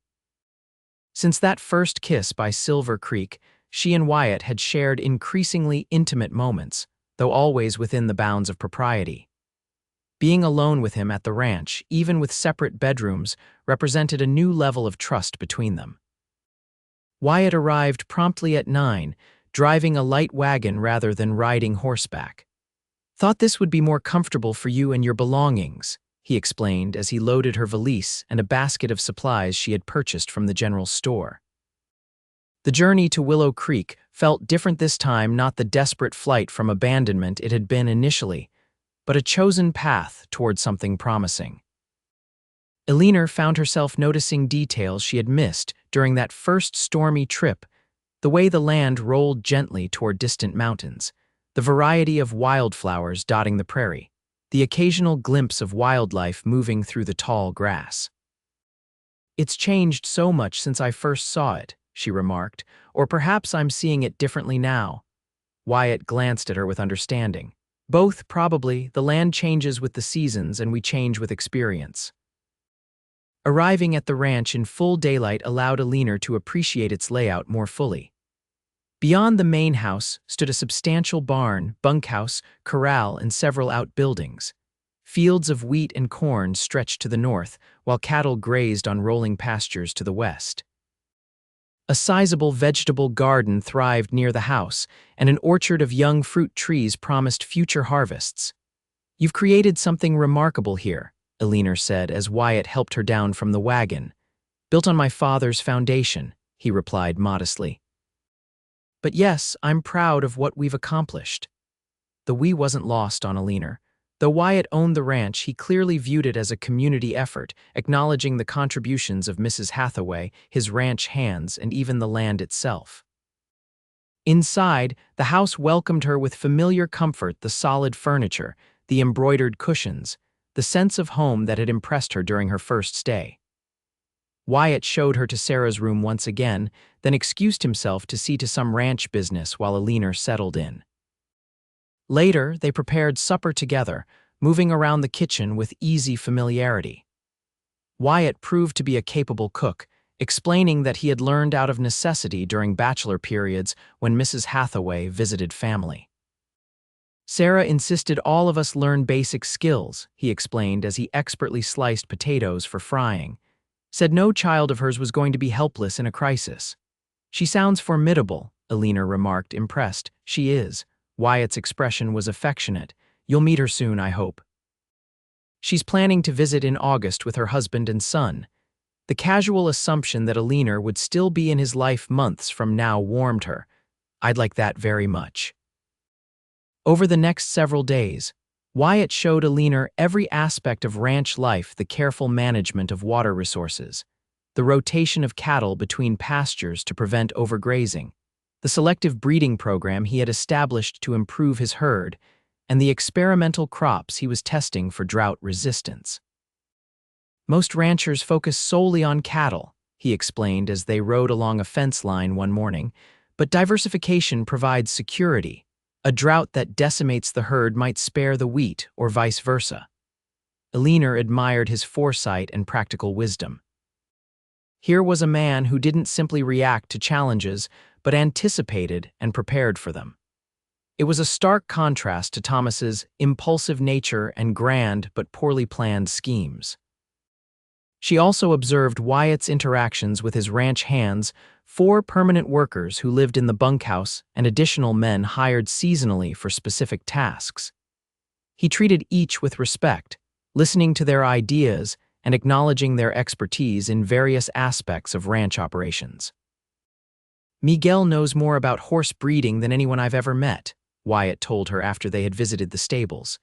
Since that first kiss by Silver Creek, she and Wyatt had shared increasingly intimate moments, though always within the bounds of propriety. Being alone with him at the ranch, even with separate bedrooms, represented a new level of trust between them. Wyatt arrived promptly at 9, driving a light wagon rather than riding horseback. "Thought this would be more comfortable for you and your belongings," he explained as he loaded her valise and a basket of supplies she had purchased from the general store. The journey to Willow Creek felt different this time, not the desperate flight from abandonment it had been initially, but a chosen path toward something promising. Eleanor found herself noticing details she had missed during that first stormy trip, the way the land rolled gently toward distant mountains, the variety of wildflowers dotting the prairie, the occasional glimpse of wildlife moving through the tall grass. "It's changed so much since I first saw it," she remarked, "or perhaps I'm seeing it differently now." Wyatt glanced at her with understanding. "Both, probably. The land changes with the seasons and we change with experience." Arriving at the ranch in full daylight allowed Eleanor to appreciate its layout more fully. Beyond the main house stood a substantial barn, bunkhouse, corral, and several outbuildings. Fields of wheat and corn stretched to the north, while cattle grazed on rolling pastures to the west. A sizable vegetable garden thrived near the house, and an orchard of young fruit trees promised future harvests. "You've created something remarkable here," Eleanor said as Wyatt helped her down from the wagon. "Built on my father's foundation," he replied modestly. "But yes, I'm proud of what we've accomplished." The "we" wasn't lost on Eleanor. Though Wyatt owned the ranch, he clearly viewed it as a community effort, acknowledging the contributions of Mrs. Hathaway, his ranch hands, and even the land itself. Inside, the house welcomed her with familiar comfort, the solid furniture, the embroidered cushions, the sense of home that had impressed her during her first stay. Wyatt showed her to Sarah's room once again, then excused himself to see to some ranch business while Eleanor settled in. Later, they prepared supper together, moving around the kitchen with easy familiarity. Wyatt proved to be a capable cook, explaining that he had learned out of necessity during bachelor periods when Mrs. Hathaway visited family. Sarah insisted all of us learn basic skills, he explained as he expertly sliced potatoes for frying. Said no child of hers was going to be helpless in a crisis. She sounds formidable, Eleanor remarked, impressed. She is. Wyatt's expression was affectionate. You'll meet her soon, I hope. She's planning to visit in August with her husband and son. The casual assumption that Eleanor would still be in his life months from now warmed her. I'd like that very much. Over the next several days, Wyatt showed Eleanor every aspect of ranch life, the careful management of water resources, the rotation of cattle between pastures to prevent overgrazing, the selective breeding program he had established to improve his herd, and the experimental crops he was testing for drought resistance. Most ranchers focus solely on cattle, he explained as they rode along a fence line one morning, but diversification provides security. A drought that decimates the herd might spare the wheat, or vice versa. Eleanor admired his foresight and practical wisdom. Here was a man who didn't simply react to challenges, but anticipated and prepared for them. It was a stark contrast to Thomas's impulsive nature and grand but poorly planned schemes. She also observed Wyatt's interactions with his ranch hands, 4 permanent workers who lived in the bunkhouse and additional men hired seasonally for specific tasks. He treated each with respect, listening to their ideas and acknowledging their expertise in various aspects of ranch operations. Miguel knows more about horse breeding than anyone I've ever met, Wyatt told her after they had visited the stables.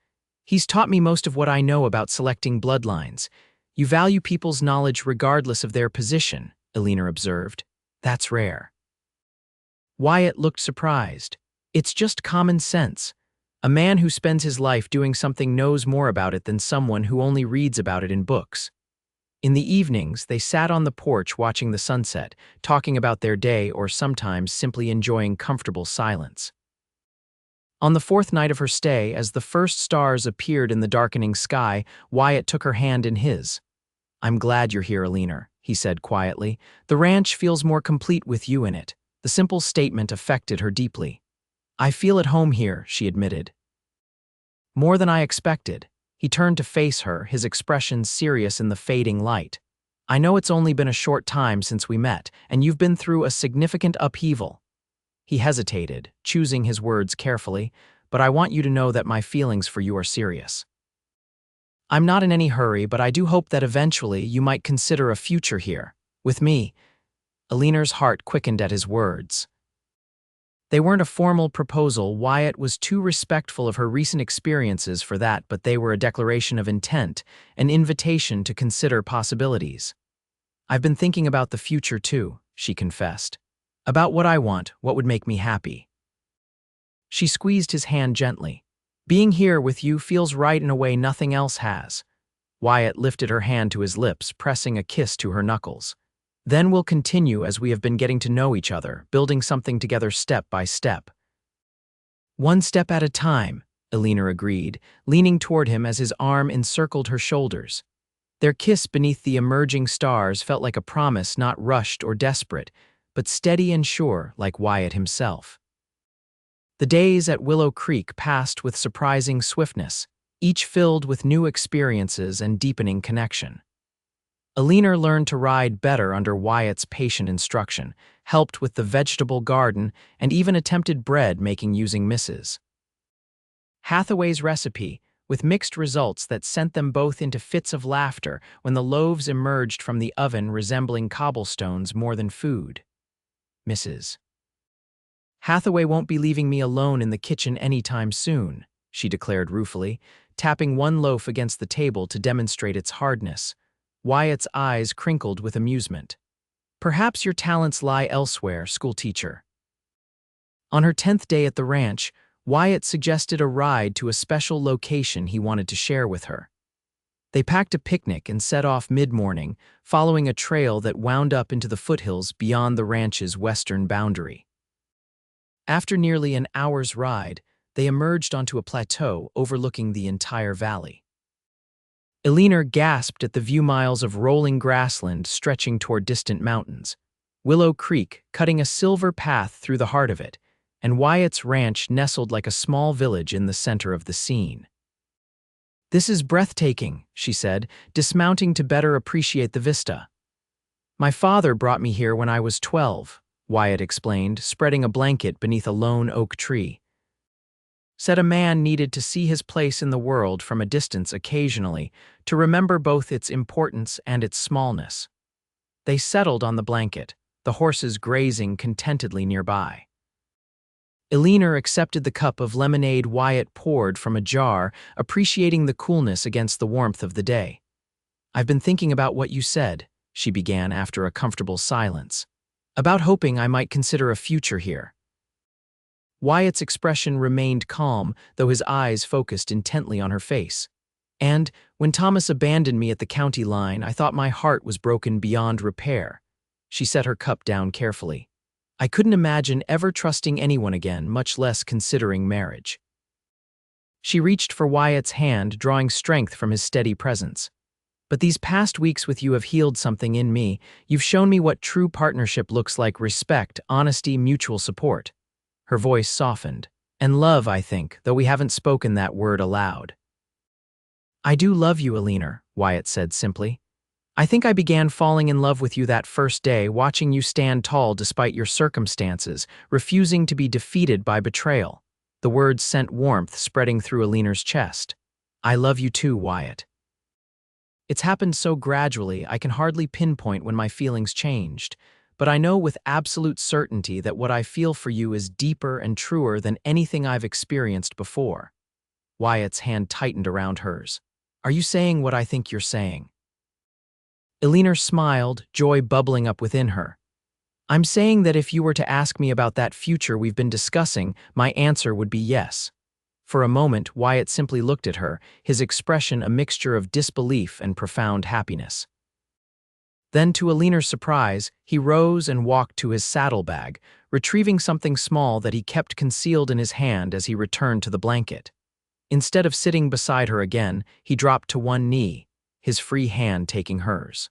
He's taught me most of what I know about selecting bloodlines. You value people's knowledge regardless of their position, Eleanor observed. That's rare. Wyatt looked surprised. It's just common sense. A man who spends his life doing something knows more about it than someone who only reads about it in books. In the evenings, they sat on the porch watching the sunset, talking about their day or sometimes simply enjoying comfortable silence. On the 4th night of her stay, as the first stars appeared in the darkening sky, Wyatt took her hand in his. I'm glad you're here, Eleanor, he said quietly. The ranch feels more complete with you in it. The simple statement affected her deeply. I feel at home here, she admitted. More than I expected. He turned to face her, his expression serious in the fading light. I know it's only been a short time since we met, and you've been through a significant upheaval. He hesitated, choosing his words carefully, but I want you to know that my feelings for you are serious. I'm not in any hurry, but I do hope that eventually you might consider a future here, with me. Eleanor's heart quickened at his words. They weren't a formal proposal. Wyatt was too respectful of her recent experiences for that, but they were a declaration of intent, an invitation to consider possibilities. I've been thinking about the future too, she confessed. About what I want, what would make me happy. She squeezed his hand gently. Being here with you feels right in a way nothing else has. Wyatt lifted her hand to his lips, pressing a kiss to her knuckles. Then we'll continue as we have been getting to know each other, building something together step by step. One step at a time, Eleanor agreed, leaning toward him as his arm encircled her shoulders. Their kiss beneath the emerging stars felt like a promise not rushed or desperate, but steady and sure like Wyatt himself. The days at Willow Creek passed with surprising swiftness, each filled with new experiences and deepening connection. Eleanor learned to ride better under Wyatt's patient instruction, helped with the vegetable garden, and even attempted bread making using Mrs. Hathaway's recipe, with mixed results that sent them both into fits of laughter when the loaves emerged from the oven resembling cobblestones more than food. Mrs. Hathaway won't be leaving me alone in the kitchen anytime soon, she declared ruefully, tapping one loaf against the table to demonstrate its hardness. Wyatt's eyes crinkled with amusement. Perhaps your talents lie elsewhere, schoolteacher. On her 10th day at the ranch, Wyatt suggested a ride to a special location he wanted to share with her. They packed a picnic and set off mid-morning, following a trail that wound up into the foothills beyond the ranch's western boundary. After nearly an hour's ride, They emerged onto a plateau overlooking the entire valley. Eleanor gasped at the view, miles of rolling grassland stretching toward distant mountains, Willow Creek cutting a silver path through the heart of it, and Wyatt's ranch nestled like a small village in the center of the scene. "This is breathtaking," she said, dismounting to better appreciate the vista. "My father brought me here when I was 12, Wyatt explained, spreading a blanket beneath a lone oak tree. Said a man needed to see his place in the world from a distance occasionally, to remember both its importance and its smallness." They settled on the blanket, the horses grazing contentedly nearby. Eleanor accepted the cup of lemonade Wyatt poured from a jar, appreciating the coolness against the warmth of the day. "I've been thinking about what you said," she began after a comfortable silence, "about hoping I might consider a future here." Wyatt's expression remained calm, though his eyes focused intently on her face. "And, when Thomas abandoned me at the county line, I thought my heart was broken beyond repair." She set her cup down carefully. "I couldn't imagine ever trusting anyone again, much less considering marriage." She reached for Wyatt's hand, drawing strength from his steady presence. "But these past weeks with you have healed something in me. You've shown me what true partnership looks like: respect, honesty, mutual support." Her voice softened. "And love, I think, though we haven't spoken that word aloud." "I do love you, Eleanor," Wyatt said simply. "I think I began falling in love with you that first day, watching you stand tall despite your circumstances, refusing to be defeated by betrayal." The words sent warmth spreading through Eleanor's chest. "I love you too, Wyatt. It's happened so gradually I can hardly pinpoint when my feelings changed, but I know with absolute certainty that what I feel for you is deeper and truer than anything I've experienced before." Wyatt's hand tightened around hers. "Are you saying what I think you're saying?" Eleanor smiled, joy bubbling up within her. "I'm saying that if you were to ask me about that future we've been discussing, my answer would be yes." For a moment, Wyatt simply looked at her, his expression a mixture of disbelief and profound happiness. Then, to Eleanor's surprise, he rose and walked to his saddlebag, retrieving something small that he kept concealed in his hand as he returned to the blanket. Instead of sitting beside her again, he dropped to one knee, his free hand taking hers.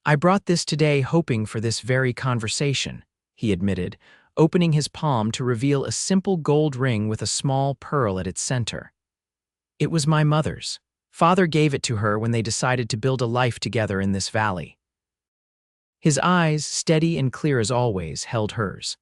"I brought this today hoping for this very conversation," he admitted, opening his palm to reveal a simple gold ring with a small pearl at its center. "It was my mother's. Father gave it to her when they decided to build a life together in this valley." His eyes, steady and clear as always, held hers.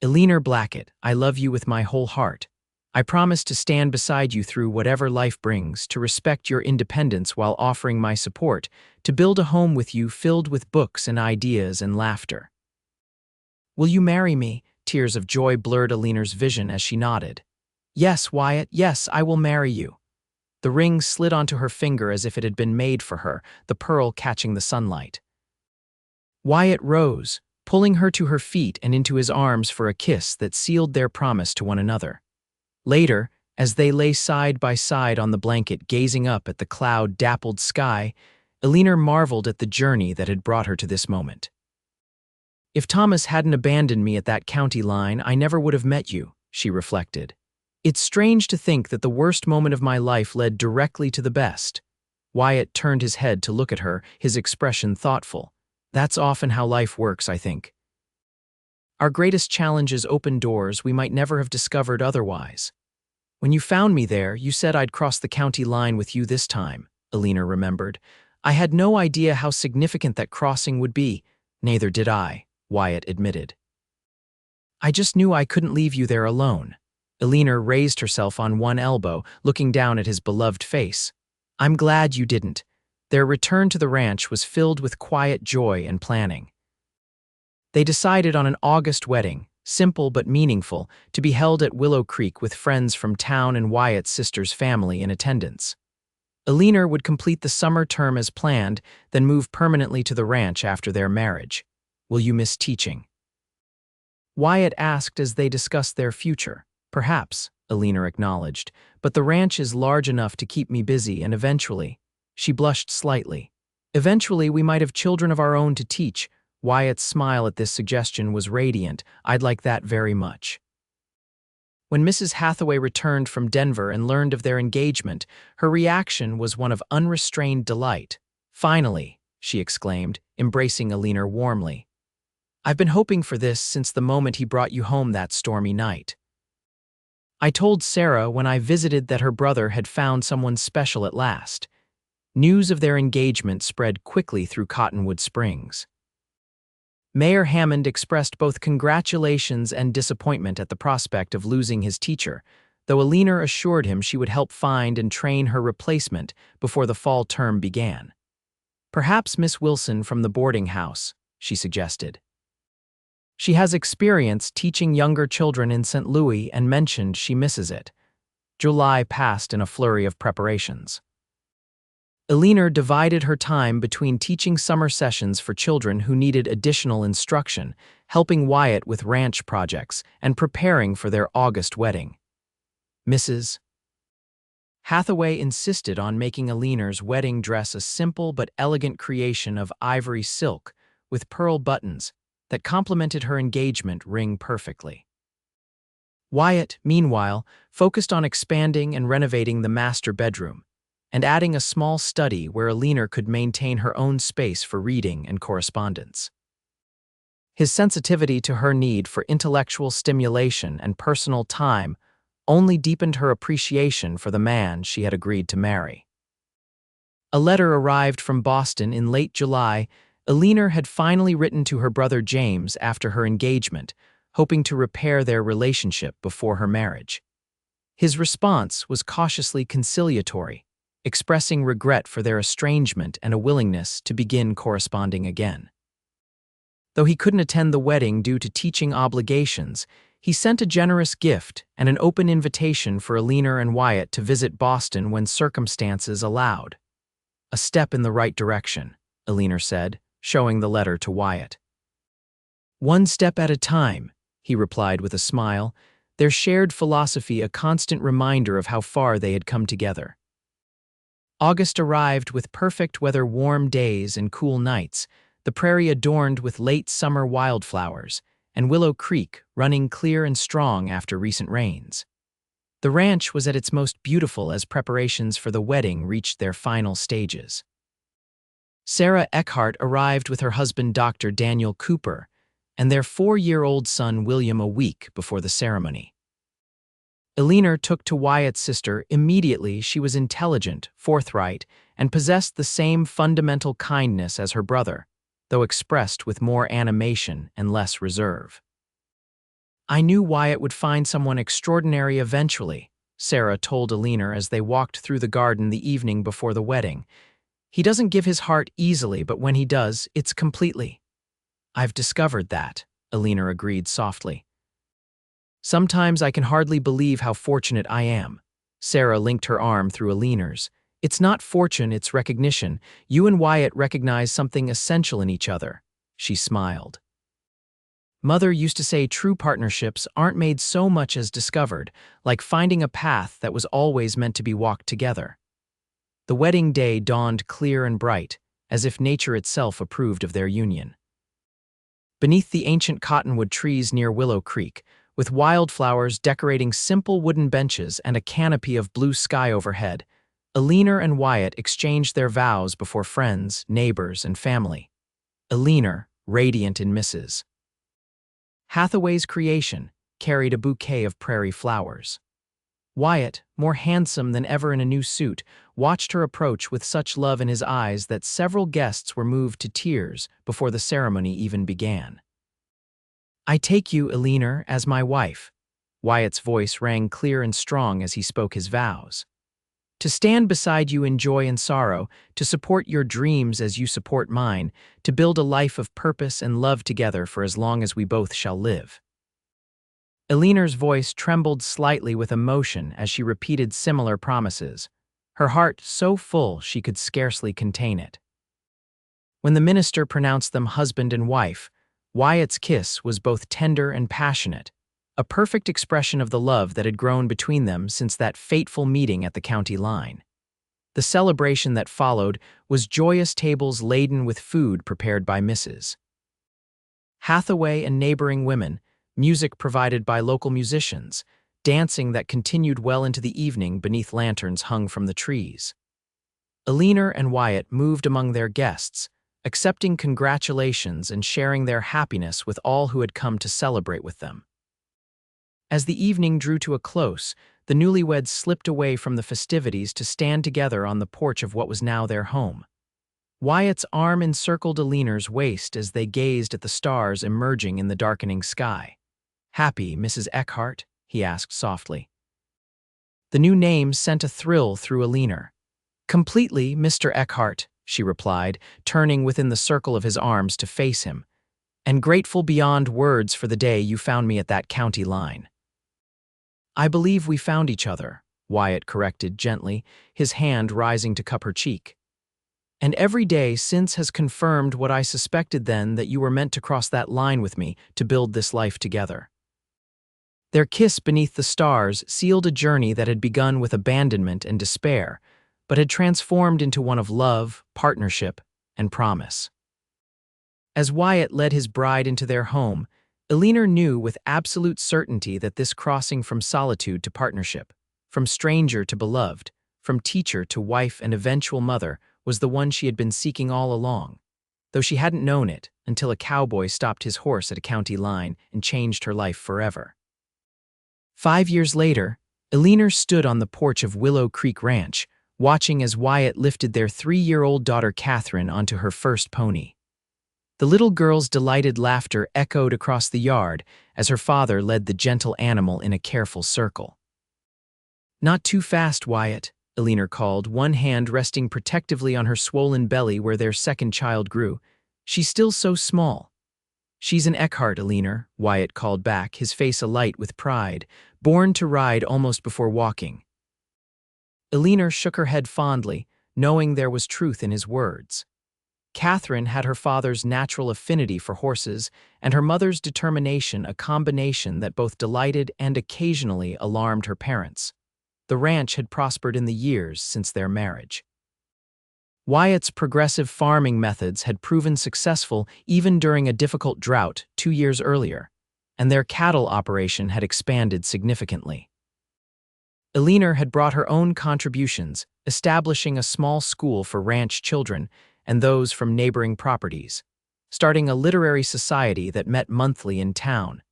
"Eleanor Blackett, I love you with my whole heart. I promise to stand beside you through whatever life brings, to respect your independence while offering my support, to build a home with you filled with books and ideas and laughter." "Will you marry me?" Tears of joy blurred Eleanor's vision as she nodded. "Yes, Wyatt, yes, I will marry you." The ring slid onto her finger as if it had been made for her, the pearl catching the sunlight. Wyatt rose, pulling her to her feet and into his arms for a kiss that sealed their promise to one another. Later, as they lay side by side on the blanket gazing up at the cloud-dappled sky, Eleanor marveled at the journey that had brought her to this moment. "If Thomas hadn't abandoned me at that county line, I never would have met you," she reflected. "It's strange to think that the worst moment of my life led directly to the best." Wyatt turned his head to look at her, his expression thoughtful. "That's often how life works, I think. Our greatest challenges open doors we might never have discovered otherwise." "When you found me there, you said I'd cross the county line with you this time," Eleanor remembered. "I had no idea how significant that crossing would be." "Neither did I," Wyatt admitted. "I just knew I couldn't leave you there alone." Eleanor raised herself on one elbow, looking down at his beloved face. "I'm glad you didn't." Their return to the ranch was filled with quiet joy and planning. They decided on an August wedding, simple but meaningful, to be held at Willow Creek with friends from town and Wyatt's sister's family in attendance. Eleanor would complete the summer term as planned, then move permanently to the ranch after their marriage. "Will you miss teaching?" Wyatt asked as they discussed their future. "Perhaps," Eleanor acknowledged, "but the ranch is large enough to keep me busy, and eventually—" She blushed slightly. "Eventually we might have children of our own to teach." Wyatt's smile at this suggestion was radiant. "I'd like that very much." When Mrs. Hathaway returned from Denver and learned of their engagement, her reaction was one of unrestrained delight. "Finally," she exclaimed, embracing Eleanor warmly. "I've been hoping for this since the moment he brought you home that stormy night. I told Sarah when I visited that her brother had found someone special at last." News of their engagement spread quickly through Cottonwood Springs. Mayor Hammond expressed both congratulations and disappointment at the prospect of losing his teacher, though Eleanor assured him she would help find and train her replacement before the fall term began. "Perhaps Miss Wilson from the boarding house," she suggested. "She has experience teaching younger children in St. Louis and mentioned she misses it." July passed in a flurry of preparations. Eleanor divided her time between teaching summer sessions for children who needed additional instruction, helping Wyatt with ranch projects, and preparing for their August wedding. Mrs. Hathaway insisted on making Eleanor's wedding dress a simple but elegant creation of ivory silk with pearl buttons that complemented her engagement ring perfectly. Wyatt, meanwhile, focused on expanding and renovating the master bedroom, and adding a small study where Eleanor could maintain her own space for reading and correspondence. His sensitivity to her need for intellectual stimulation and personal time only deepened her appreciation for the man she had agreed to marry. A letter arrived from Boston in late July. Eleanor had finally written to her brother James after her engagement, hoping to repair their relationship before her marriage. His response was cautiously conciliatory, expressing regret for their estrangement and a willingness to begin corresponding again. Though he couldn't attend the wedding due to teaching obligations, he sent a generous gift and an open invitation for Eleanor and Wyatt to visit Boston when circumstances allowed. "A step in the right direction," Eleanor said, showing the letter to Wyatt. "One step at a time," he replied with a smile, their shared philosophy a constant reminder of how far they had come together. August arrived with perfect weather, warm days and cool nights, the prairie adorned with late summer wildflowers, and Willow Creek running clear and strong after recent rains. The ranch was at its most beautiful as preparations for the wedding reached their final stages. Sarah Eckhart arrived with her husband Dr. Daniel Cooper and their 4-year-old son William a week before the ceremony. Eleanor took to Wyatt's sister immediately. She was intelligent, forthright, and possessed the same fundamental kindness as her brother, though expressed with more animation and less reserve. "I knew Wyatt would find someone extraordinary eventually," Sarah told Eleanor as they walked through the garden the evening before the wedding. "He doesn't give his heart easily, but when he does, it's completely." "I've discovered that," Eleanor agreed softly. "Sometimes I can hardly believe how fortunate I am." Sarah linked her arm through Eleanor's. "It's not fortune, it's recognition. You and Wyatt recognize something essential in each other." She smiled. "Mother used to say true partnerships aren't made so much as discovered, like finding a path that was always meant to be walked together." The wedding day dawned clear and bright, as if nature itself approved of their union. Beneath the ancient cottonwood trees near Willow Creek, with wildflowers decorating simple wooden benches and a canopy of blue sky overhead, Eleanor and Wyatt exchanged their vows before friends, neighbors, and family. Eleanor, radiant in Mrs. Hathaway's creation, carried a bouquet of prairie flowers. Wyatt, more handsome than ever in a new suit, watched her approach with such love in his eyes that several guests were moved to tears before the ceremony even began. "I take you, Eleanor, as my wife." Wyatt's voice rang clear and strong as he spoke his vows. "To stand beside you in joy and sorrow, to support your dreams as you support mine, to build a life of purpose and love together for as long as we both shall live." Eleanor's voice trembled slightly with emotion as she repeated similar promises, her heart so full she could scarcely contain it. When the minister pronounced them husband and wife, Wyatt's kiss was both tender and passionate, a perfect expression of the love that had grown between them since that fateful meeting at the county line. The celebration that followed was joyous tables laden with food prepared by Mrs. Hathaway and neighboring women, music provided by local musicians, dancing that continued well into the evening beneath lanterns hung from the trees. Eleanor and Wyatt moved among their guests, accepting congratulations and sharing their happiness with all who had come to celebrate with them. As the evening drew to a close, the newlyweds slipped away from the festivities to stand together on the porch of what was now their home. Wyatt's arm encircled Eleanor's waist as they gazed at the stars emerging in the darkening sky. "Happy, Mrs. Eckhart?" he asked softly. The new name sent a thrill through Eleanor. "Completely, Mr. Eckhart," she replied, turning within the circle of his arms to face him, "and grateful beyond words for the day you found me at that county line." "I believe we found each other," Wyatt corrected gently, his hand rising to cup her cheek. "And every day since has confirmed what I suspected then, that you were meant to cross that line with me to build this life together." Their kiss beneath the stars sealed a journey that had begun with abandonment and despair, but had transformed into one of love, partnership, and promise. As Wyatt led his bride into their home, Eleanor knew with absolute certainty that this crossing from solitude to partnership, from stranger to beloved, from teacher to wife and eventual mother, was the one she had been seeking all along, though she hadn't known it until a cowboy stopped his horse at a county line and changed her life forever. 5 years later, Eleanor stood on the porch of Willow Creek Ranch, watching as Wyatt lifted their 3-year-old daughter Catherine onto her first pony. The little girl's delighted laughter echoed across the yard as her father led the gentle animal in a careful circle. "Not too fast, Wyatt," Eleanor called, one hand resting protectively on her swollen belly where their second child grew. "She's still so small." "She's an Eckhart, Eleanor," Wyatt called back, his face alight with pride, "born to ride almost before walking." Eleanor shook her head fondly, knowing there was truth in his words. Catherine had her father's natural affinity for horses and her mother's determination, a combination that both delighted and occasionally alarmed her parents. The ranch had prospered in the years since their marriage. Wyatt's progressive farming methods had proven successful even during a difficult drought 2 years earlier, and their cattle operation had expanded significantly. Eleanor had brought her own contributions, establishing a small school for ranch children and those from neighboring properties, starting a literary society that met monthly in town,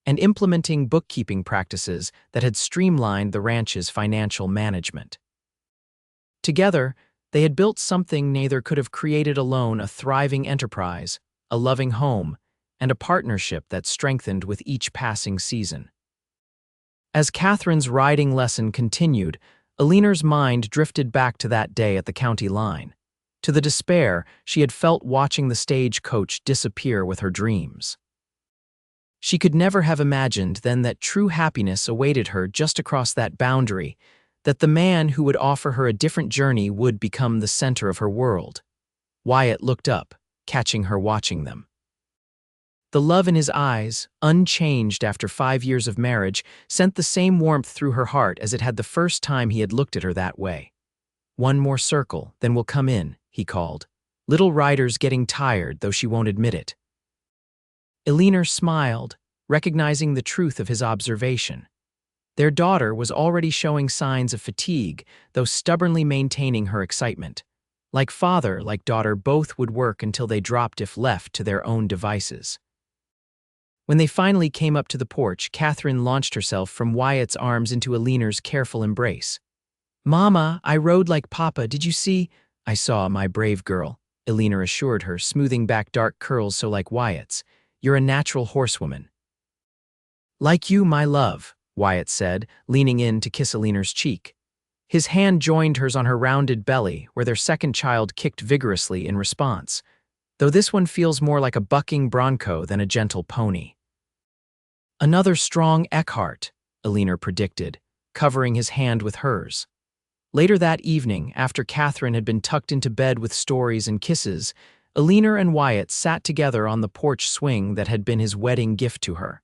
and implementing bookkeeping practices that had streamlined the ranch's financial management. Together, they had built something neither could have created alone: a thriving enterprise, a loving home, and a partnership that strengthened with each passing season. As Catherine's riding lesson continued, Eleanor's mind drifted back to that day at the county line, to the despair she had felt watching the stagecoach disappear with her dreams. She could never have imagined then that true happiness awaited her just across that boundary, that the man who would offer her a different journey would become the center of her world. Wyatt looked up, catching her watching them. The love in his eyes, unchanged after 5 years of marriage, sent the same warmth through her heart as it had the first time he had looked at her that way. "One more circle, then we'll come in," he called. "Little rider's getting tired, though she won't admit it." Eleanor smiled, recognizing the truth of his observation. Their daughter was already showing signs of fatigue, though stubbornly maintaining her excitement. Like father, like daughter, both would work until they dropped if left to their own devices. When they finally came up to the porch, Catherine launched herself from Wyatt's arms into Eleanor's careful embrace. "Mama, I rode like Papa, did you see?" "I saw, my brave girl," Eleanor assured her, smoothing back dark curls so like Wyatt's. "You're a natural horsewoman." "Like you, my love," Wyatt said, leaning in to kiss Eleanor's cheek. His hand joined hers on her rounded belly, where their second child kicked vigorously in response, though this one feels more like a bucking bronco than a gentle pony. "Another strong Eckhart," Eleanor predicted, covering his hand with hers. Later that evening, after Catherine had been tucked into bed with stories and kisses, Eleanor and Wyatt sat together on the porch swing that had been his wedding gift to her.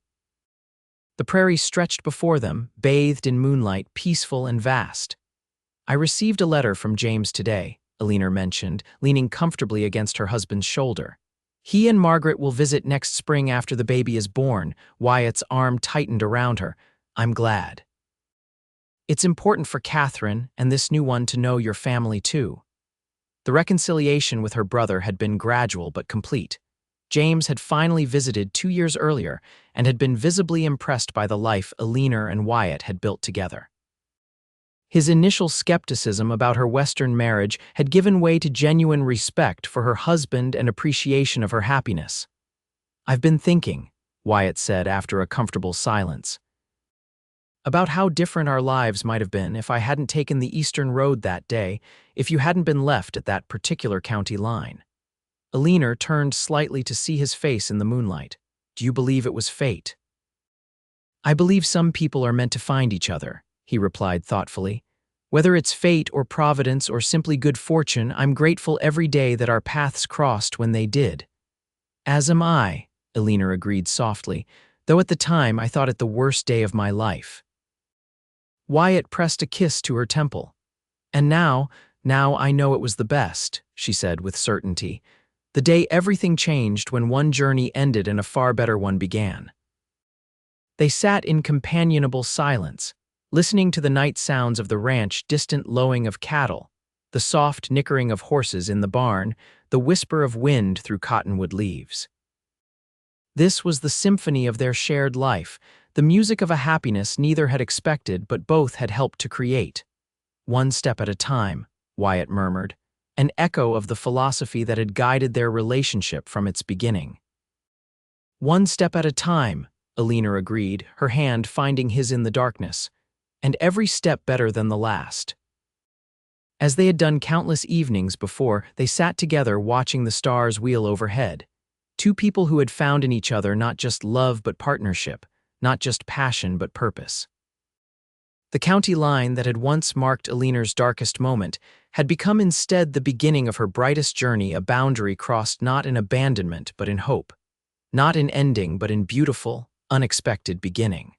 The prairie stretched before them, bathed in moonlight, peaceful and vast. "I received a letter from James today," Eleanor mentioned, leaning comfortably against her husband's shoulder. "He and Margaret will visit next spring after the baby is born." Wyatt's arm tightened around her. "I'm glad." It's important for Catherine and this new one to know your family too. The reconciliation with her brother had been gradual but complete. James had finally visited 2 years earlier and had been visibly impressed by the life Eleanor and Wyatt had built together. His initial skepticism about her Western marriage had given way to genuine respect for her husband and appreciation of her happiness. "I've been thinking," Wyatt said after a comfortable silence, "about how different our lives might have been if I hadn't taken the Eastern Road that day, if you hadn't been left at that particular county line." Eleanor turned slightly to see his face in the moonlight. "Do you believe it was fate?" "I believe some people are meant to find each other," he replied thoughtfully. "Whether it's fate or providence or simply good fortune, I'm grateful every day that our paths crossed when they did." "As am I," Eleanor agreed softly, "though at the time I thought it the worst day of my life." Wyatt pressed a kiss to her temple. "And now I know it was the best," she said with certainty. "The day everything changed when one journey ended and a far better one began." They sat in companionable silence, listening to the night sounds of the ranch, distant lowing of cattle, the soft nickering of horses in the barn, the whisper of wind through cottonwood leaves. This was the symphony of their shared life, the music of a happiness neither had expected but both had helped to create. "One step at a time," Wyatt murmured, an echo of the philosophy that had guided their relationship from its beginning. "One step at a time," Eleanor agreed, her hand finding his in the darkness, "and every step better than the last." As they had done countless evenings before, they sat together watching the stars wheel overhead. Two people who had found in each other not just love but partnership, not just passion but purpose. The county line that had once marked Eleanor's darkest moment had become instead the beginning of her brightest journey, a boundary crossed not in abandonment but in hope, not in ending but in beautiful, unexpected beginning.